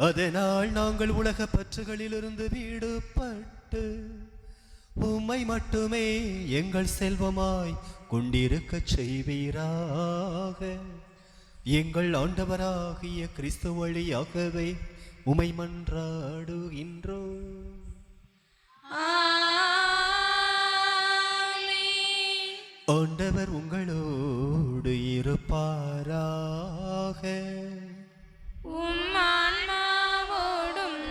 அதனால் நாங்கள் உலக பற்றுகளிலிருந்து விடுபட்டு உம்மை மட்டுமே எங்கள் செல்வமாய் கொண்டிருக்க செய்வீராக. எங்கள் ஆண்டவராகிய கிறிஸ்து வழியாகவே உம்மை மன்றாடுகின்றோம். ஆண்டவர் உங்களோடு இருப்பாராக. உம் ஆன்மாவோடும்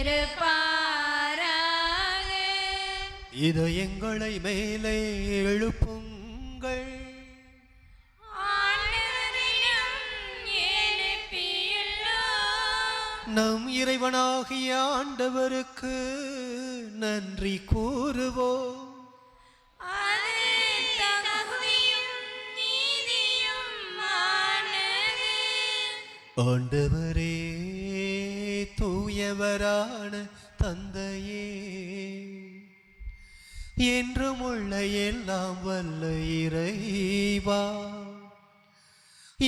இருப்பாராக. இதயங்களை மேலே எழுப்புங்கள். ஆண்டவரிடம் எழுப்பியுள்ளோம். நம் இறைவனாகிய ஆண்டவருக்கு நன்றி கூறுவோம். அது தகுதியும் நீதியுமானது. ஆண்டவரே, தூயவரான தந்தையே, என்றும் உள்ள எல்லாம் வல்ல இறைவா,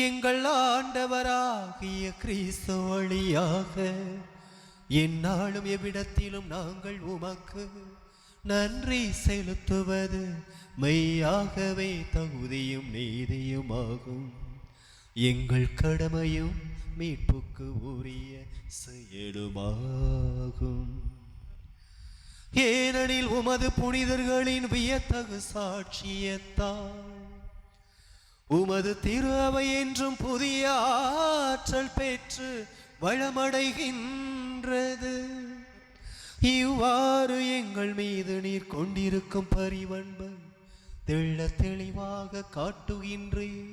எங்கள் ஆண்டவராகிய கிறிஸ்து வழியாக எந்நாளும் எவ்விடத்திலும் நாங்கள் உமக்கு நன்றி செலுத்துவது மெய்யாகவே தகுதியும் நீதியுமாகும். எங்கள் கடமையும் மீட்புக்கு உரிய செயலுமாகும். ஏனெனில் உமது புனிதர்களின் வியத்தகு சாட்சியத்தால் உமது திரு அவை என்றும் புதிய ஆற்றல் பெற்று வளமடைகின்றது. இவ்வாறு எங்கள் மீது நீர் கொண்டிருக்கும் பரிவன்பை தெள்ள தெளிவாக காட்டுகின்றேன்.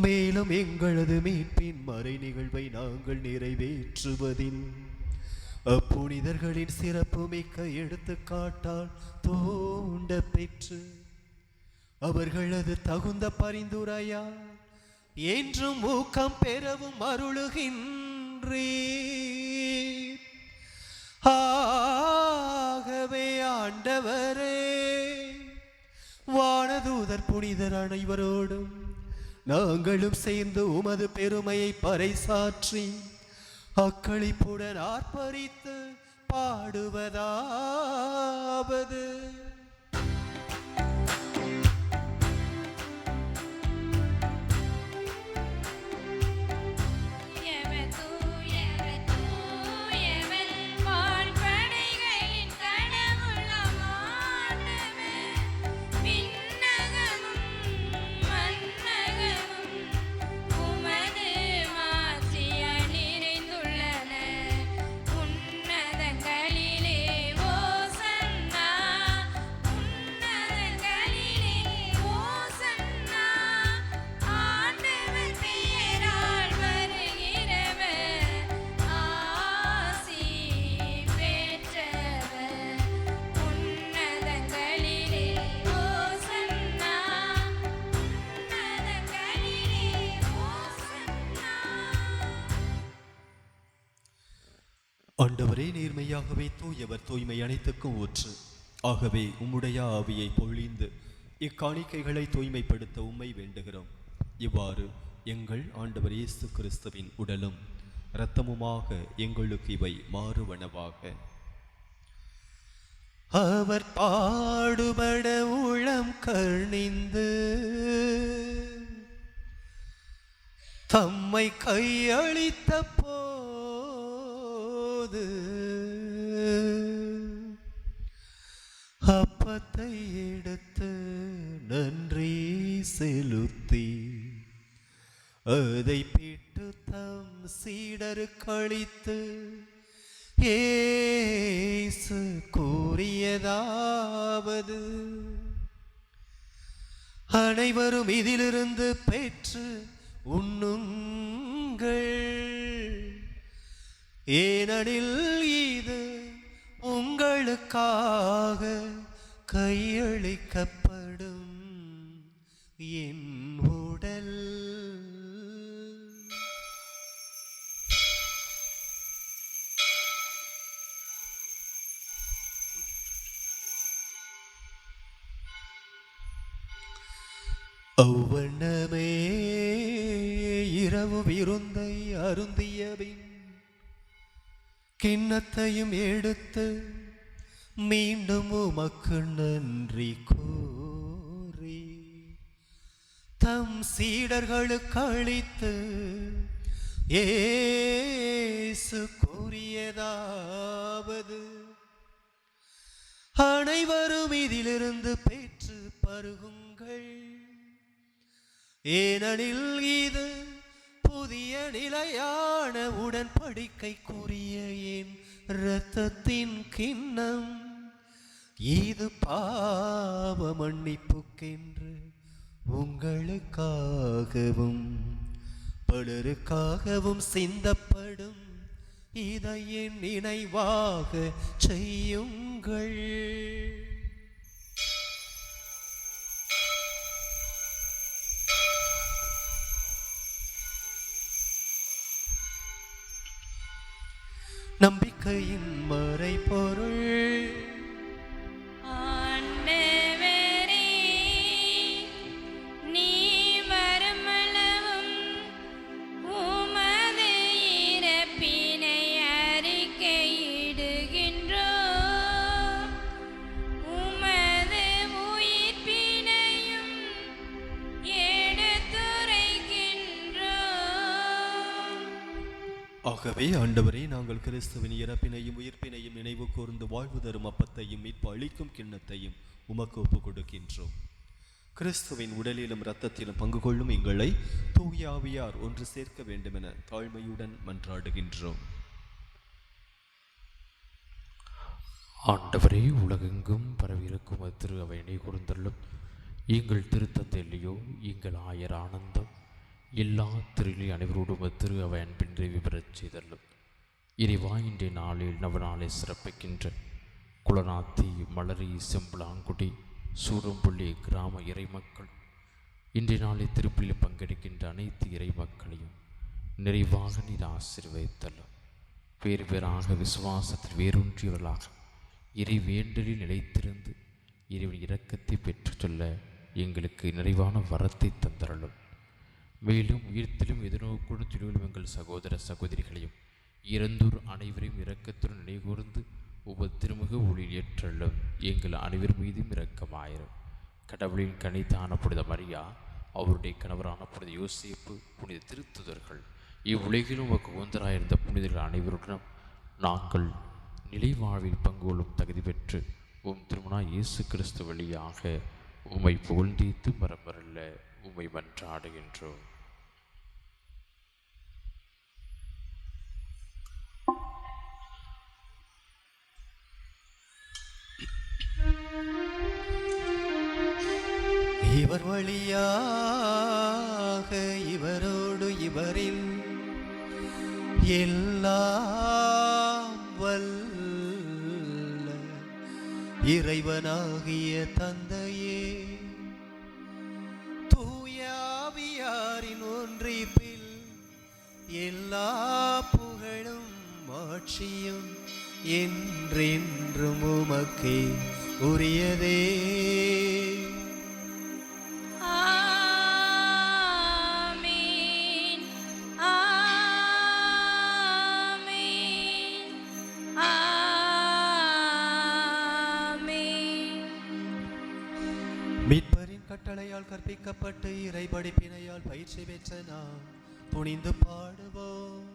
மேலும் எங்களது மீட்பின் மறை நிகழ்வை நாங்கள் நிறைவேற்றுவதில் அப்புனிதர்களின் சிறப்பு மிக்க எடுத்துக்காட்டால் தூண்ட பெற்று அவர்களது தகுந்த பரிந்துரையால் என்றும் ஊக்கம் பெறவும் அருளுகின்றீர். ஆகவே ஆண்டவரே, வானதூதர் புனிதர் அனைவரோடும் நாங்களும் சேர்ந்து உமது பெருமையை பறைசாற்றி அக்களிப்புடன் ஆர்ப்பரித்து பாடுவதாவது: ஆண்டவரே, நேர்மையாகவே தூயவர், தூய்மை அனைத்துக்கும் ஊற்று. ஆகவே உம்முடைய ஆவியை பொழிந்து இக்காணிக்கைகளை தூய்மைப்படுத்த உம்மை வேண்டுகிறோம். இவ்வாறு எங்கள் ஆண்டவர் இயேசு கிறிஸ்துவின் உடலும் இரத்தமுமாக எங்களுக்கு இவை மாறுவனவாக. அவர் பாடுபட உளம் கர்ணிந்து தம்மை கையளித்த போது அப்பத்தை எடுத்து நன்றி செலுத்தி அதை பிட்டு தம் சீடருக்கு அளித்து இயேசு கூறியதாவது: அனைவரும் இதிலிருந்து பெற்று உண்ணுங்கள், ஏனெனில் இது உங்களுக்காக கையளிக்கப்படும் என் உடல். ஒவ்வொன்னமே இரவு விருந்தை அருந்தியபின் கிண்ணத்தையும் எடுத்து மீண்டும் உமக்கு நன்றி கூறி தம் சீடர்களுக்கு அளித்து இயேசு கூறியதாவது, அனைவரும் இதிலிருந்து பெற்று பருகுங்கள், ஏனெனில் இது புதிய நிலையான உடன்படிக்கைக்குரிய என் இரத்தத்தின் கிண்ணம். இது பாவ மன்னிப்புக்கென்று உங்களுக்காகவும் பலருக்காகவும் சிந்தப்படும். இதை என் நினைவாக செய்யுங்கள். நம்பிக்கையின் மறைபொருள், ஆண்டவரே, நீ வருமளவும் உமது இறப்பினை அறிக்கையிடுகின்றோம், உமது உயிர்ப்பினையும் எடுத்துரைக்கின்றோம். ஆகவே ஆண்டவரே, நாங்கள் கிறிஸ்துவின் இறப்பினையும் உயிர்ப்பினையும் நினைவு கூர்ந்து வாழ்வு தரும் அப்பத்தையும் மீட்பு அளிக்கும் கிண்ணத்தையும் உமக்கு ஒப்புக் கொடுக்கின்றோம். கிறிஸ்துவின் உடலிலும் இரத்தத்திலும் பங்கு கொள்ளும் எங்களை தூய ஆவியார் ஒன்று சேர்க்க வேண்டுமென தாழ்மையுடன் மன்றாடுகின்றோம். ஆண்டவரே, உலகெங்கும் பரவியிருக்கும் திரு அவை நினை கூர்ந்தள்ளும் எங்கள் திருத்தந்தையிலேயோ எங்கள் ஆயர் ஆனந்தம் எல்லா திருளி அனைவரோடும் திரு அவை அன்பின் நிறைவு பெறச் செய்தள்ளும். இறைவா, இன்றைய நாளில் நவநாளை சிறப்பிக்கின்ற குளநாத்தி, மலரி, செம்பலாங்குடி, சூரம்புள்ளி கிராம இறைமக்கள், இன்றைய நாளை திருப்பலியில் பங்கெடுக்கின்ற அனைத்து இறை மக்களையும் நிறைவாக நீர் ஆசீர்வதித்தள்ளும். வேறு வேறாக விசுவாசத்தில் வேரூன்றியவர்களாக இறை வேண்டலில் நிலைத்திருந்து இறைவன் இரக்கத்தை பெற்று சொல்ல எங்களுக்கு நிறைவான வரத்தை தந்தரலும். மேலும் உயிர்த்திலும் எதிர்நோக்குடன் துணிவிலும் எங்கள் சகோதர சகோதரிகளையும் இறந்தோர் அனைவரையும் இரக்கத்துடன் நினைகூர்ந்து ஒவ்வொரு திருமுக ஒளியில் ஏற்றலும் எங்கள் அனைவர் மீதும் இரக்கமாயிரும். கடவுளின் கனிதான புனித மரியா, அவருடைய கணவரான புனித யோசேப்பு, புனித திருத்துதர்கள், இவ்வுலகிலும் உமக்கு உந்தராயிருந்த புனிதர்கள் அனைவருடனும் நாங்கள் நிலைவாழ்வில் பங்கு கொள்ளும் தகுதி பெற்று திருமணா இயேசு கிறிஸ்து வழியாக உம்மை புகழ்ந்தீத்து மரமரல்ல உம்மை மன்றாடுகின்றோம். இவர் வழியாக இவரோடு இவரில் எல்லாம் வல்ல இறைவனாகிய தந்தையே, தூய ஆவியாரின் ஒன்றிப்பில் எல்லா புகழும் ஆட்சியும் என்றென்றும் உமக்கே உரியதே. ஆமென், ஆமென், ஆமென். மீட்பரின் கட்டளையால் கற்பிக்கப்பட்டு இறை படிப்பினையால் பயிற்சி பெற்ற நாம் துணிந்து பாடுவோம்.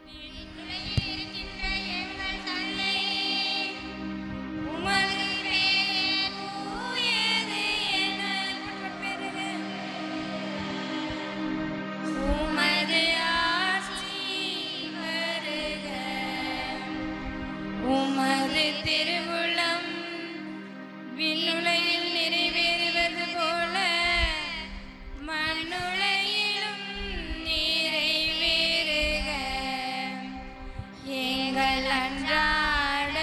விண்ணுலகில் இருக்கின்ற எங்கள் தந்தையே, உமது பெயர் தூயது என போற்றப்பெறுக. உமது ஆட்சி வருக. உமது திருவுளம் விண்ணுலகில் நிறைவேறுவது போல அன்றாட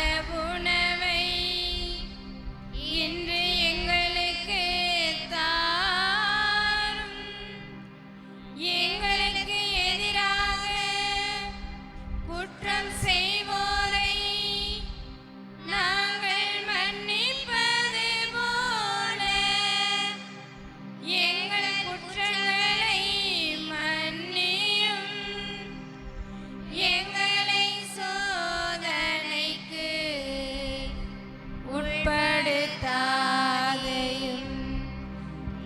உணவை இன்று எங்களுக்கு தாரும். எங்களுக்கு எதிராக குற்றம் செய்வோரை நாங்கள் மன்னிப்பது போல எங்கள் குற்றங்களை மன்னியும். எங்களை சோதனைக்கு உட்படுத்தாதையும்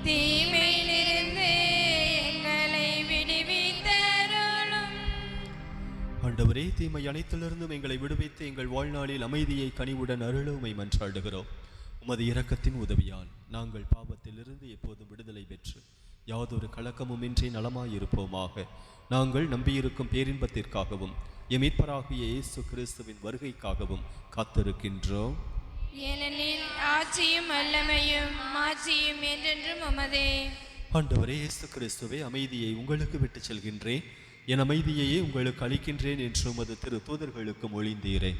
தீமையிலிருந்து எங்களை விடுவித்தருளும். ஆண்டவரே, தீமை அனைத்திலிருந்தும் எங்களை விடுவித்து எங்கள் வாழ்நாளில் அமைதியை கனிவுடன் அருளுமை மன்றாடுகிறோம். உமது இரக்கத்தின் உதவியால் நாங்கள் பாவத்திலிருந்து எப்போதும் விடுதலை பெற்று யாதொரு கலக்கமுமின்றி நலமாயிருப்போமாக. நாங்கள் நம்பியிருக்கும் பேரின்பத்திற்காகவும் எம் மீட்பராகிய இயேசு கிறிஸ்துவின் வருகைக்காகவும் காத்திருக்கின்றோம். ஏனெனில் ஆட்சியும் வல்லமையும் மாட்சியும் என்றென்றும் உமதே. ஆண்டவரே இயேசு கிறிஸ்துவே, அமைதியை உங்களுக்கு விட்டுச் செல்கின்றேன், என் அமைதியையே உங்களுக்கு அளிக்கின்றேன் என்று உமது திரு தூதர்களுக்கு மொழிந்தீரே.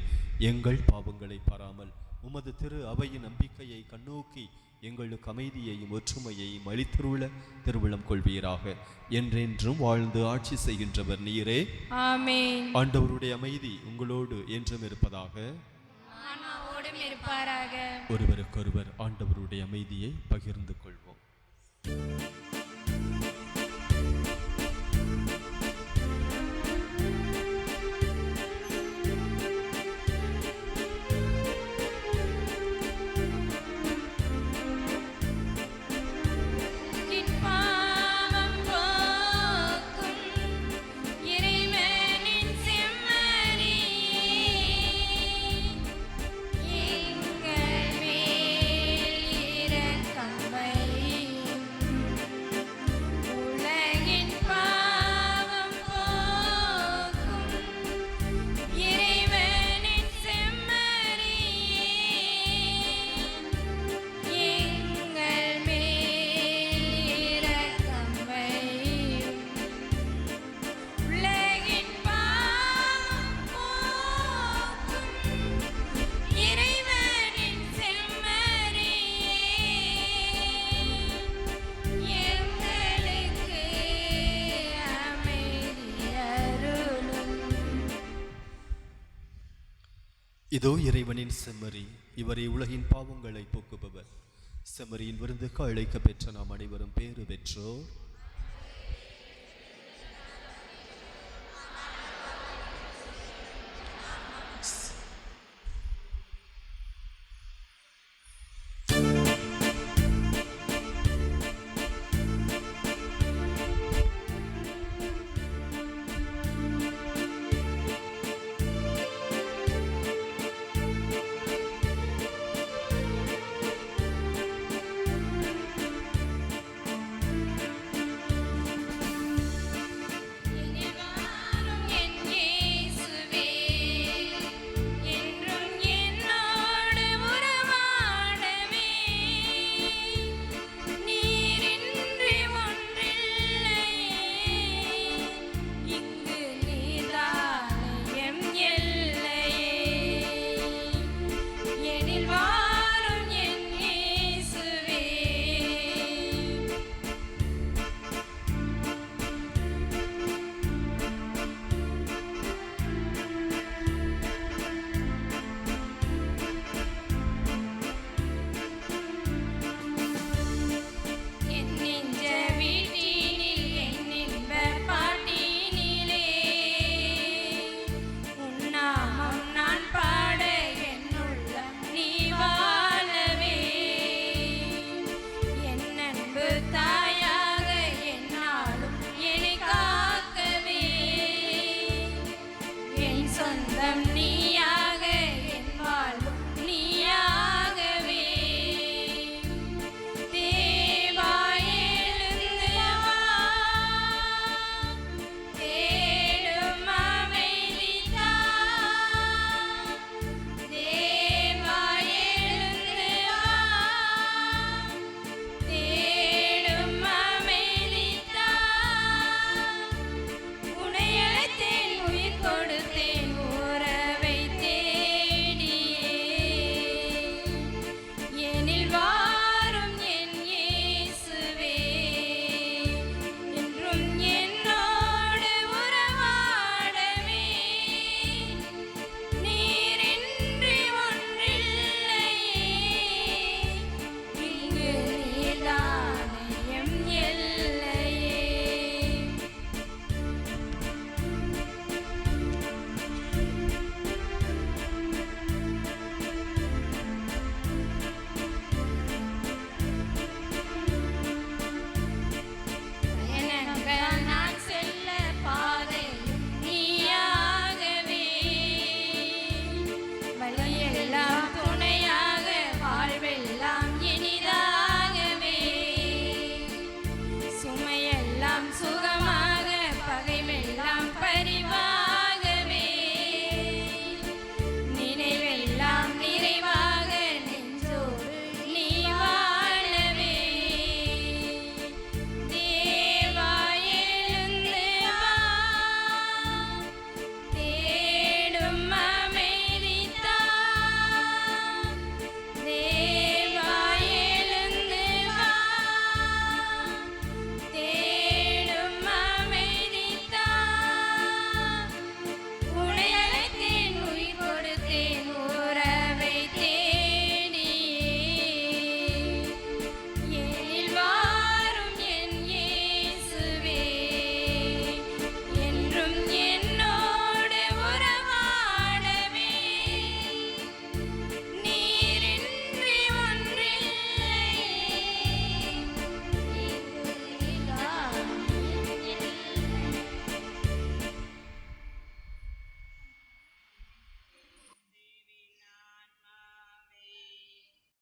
எங்கள் பாவங்களை பாராமல் உமது திரு அவையின் நம்பிக்கையை கண்ணோக்கி எங்களுக்கு அமைதியையும் ஒற்றுமையையும் அளித்துள்ள திருவிழம் கொள்வீராக. என்றென்றும் வாழ்ந்து ஆட்சி செய்கின்றவர் நீரே. ஆமென். ஆண்டவருடைய அமைதி உங்களோடு என்றும் இருப்பதாக. ஆன்மாவோடும் இருப்பாராக. ஒருவருக்கொருவர் ஆண்டவருடைய அமைதியை பகிர்ந்து கொள்வோம். என் பாவம் போக்கும் இறைவனின் செம்மறியே, எங்கள் மேல் இரக்கம் வையும். உலகின் பாவம் போக்கும் இறைவனின் செம்மறியே, எங்கள் மேல் இரக்கம் வையும். உலகின் பாவம் போக்கும் இறைவனின் செம்மறியே, எங்களுக்கு அமைதி அருளும். இதோ இறைவனின் செம்மறி, இவரே உலகின் பாவங்களை போக்குபவர். செம்மறியின் விருந்துக்கு அழைக்க பெற்ற நாம் அனைவரும் பேறு பெற்றோர்.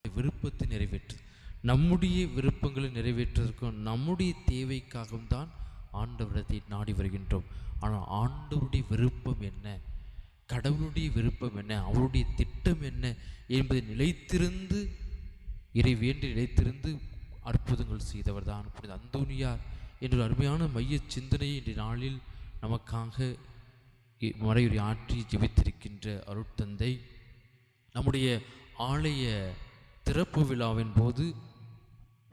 அவருடைய விருப்பத்தை நிறைவேற்று. நம்முடைய விருப்பங்களை நிறைவேற்றுவதற்கும் நம்முடைய தேவைக்காகவும் தான் ஆண்டவரத்தை நாடி வருகின்றோம். ஆனால் ஆண்டவருடைய விருப்பம் என்ன, கடவுளுடைய விருப்பம் என்ன, அவருடைய திட்டம் என்ன என்பதை நிலைத்திருந்து இறைவேண்டி நிலைத்திருந்து அற்புதங்கள் செய்தவர் தான் புனித அந்தோனியார் என்ற அருமையான மைய சிந்தனையை இன்றைய நாளில் நமக்காக மறையுரை ஆற்றி ஜெபித்திருக்கின்ற அருட்தந்தை நம்முடைய ஆலய திறப்பு விழாவின் போது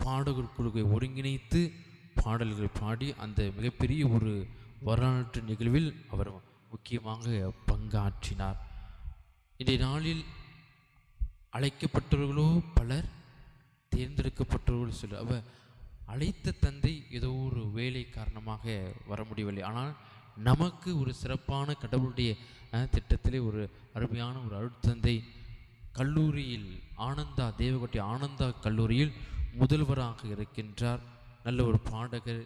பாடகர் குழுவை ஒருங்கிணைத்து பாடல்கள் பாடி அந்த மிகப்பெரிய ஒரு வரலாற்று நிகழ்வில் அவர் முக்கியமாக பங்காற்றினார். இன்றைய நாளில் அழைக்கப்பட்டவர்களோ பலர், தேர்ந்தெடுக்கப்பட்டவர்கள் சிலர். அவர் அழைத்த தந்தை ஏதோ ஒரு வேலை காரணமாக வர முடியவில்லை. ஆனால் நமக்கு ஒரு சிறப்பான கடவுளுடைய திட்டத்திலே ஒரு அருமையான ஒரு அருட்தந்தை கல்லூரியில் ஆனந்தா தேவகோட்டை ஆனந்தா கல்லூரியில் முதல்வராக இருக்கின்றார். நல்ல ஒரு பாடகர்,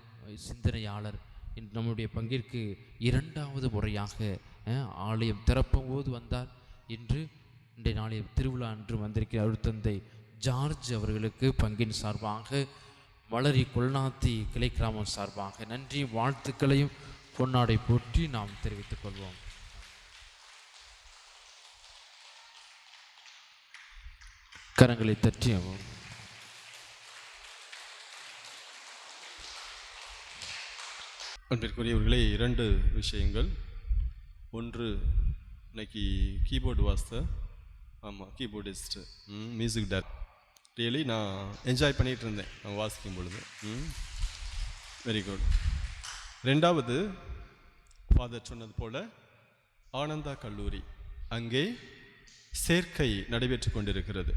சிந்தனையாளர். நம்முடைய பங்கிற்கு 2வது முறையாக ஆலயம் திறப்பும்போது வந்தார். இன்றைய நாளைய திருவிழா அன்று வந்திருக்கிற அருட்தந்தை ஜார்ஜ் அவர்களுக்கு பங்கின் சார்பாக, வளரி கொல்நாத்தி கிளை கிராமம் சார்பாக நன்றி வாழ்த்துக்களையும் பொன்னாடை போற்றி நாம் தெரிவித்துக் கொள்வோம். கரங்களை தட்டியவும். அன்பிற்குரியவர்களே, 2 விஷயங்கள். ஒன்று, இன்னைக்கு கீபோர்டு கீபோர்டிஸ்ட்டு, மியூசிக் டைரக்டர். ரியலி நான் என்ஜாய் பண்ணிகிட்டு இருந்தேன் நான் வாசிக்கும் பொழுது. Very good. 2வது, ஃபாதர் சொன்னது போல் ஆனந்தா கல்லூரி அங்கே சேர்க்கை நடைபெற்று கொண்டிருக்கிறது.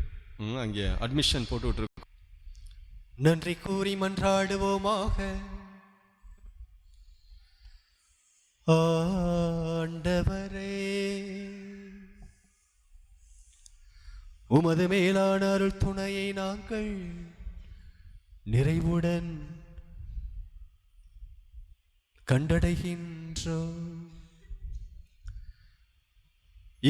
அங்கே அட்மிஷன் போட்டுவிட்ருக்கு. நன்றி கூறி மன்றாடுவோமாக. ஆண்டவரே, உமது மேலான அருள் துணையை நாங்கள் நிறைவுடன் கண்டடைகின்றோம்.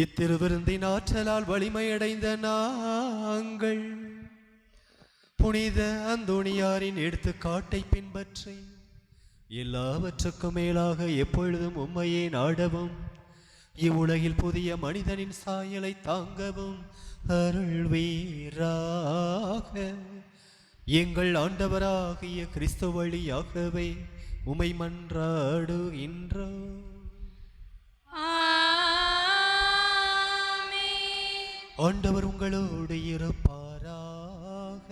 இத்திருவிருந்தின் ஆற்றலால் வலிமையடைந்த நாங்கள் புனித அந்தோணியாரின் எடுத்துக்காட்டை பின்பற்றி எல்லாவற்றுக்கும் மேலாக எப்பொழுதும் உம்மையே நாடவும், இவ்வுலகில் புதிய மனிதனின் சாயலை தாங்கவும் அருள்வீராக. எங்கள் ஆண்டவராகிய கிறிஸ்து வழியாகவே உம்மை மன்றாடுகின்றோம். ஆண்டவர் உங்களோடு இருப்பாராக.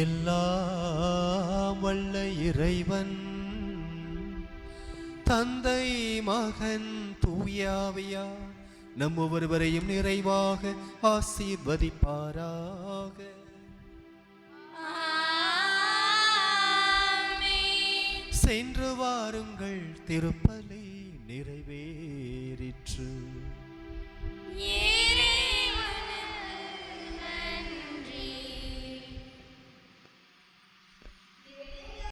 எல்லாம் வல்ல இறைவன் தந்தை, மகன், தூயாவியார் நம் ஒவ்வொருவரையும் நிறைவாக ஆசீர்வதிப்பாராக. சென்று வாருங்கள், திருப்பலி நிறைவேறிற்று.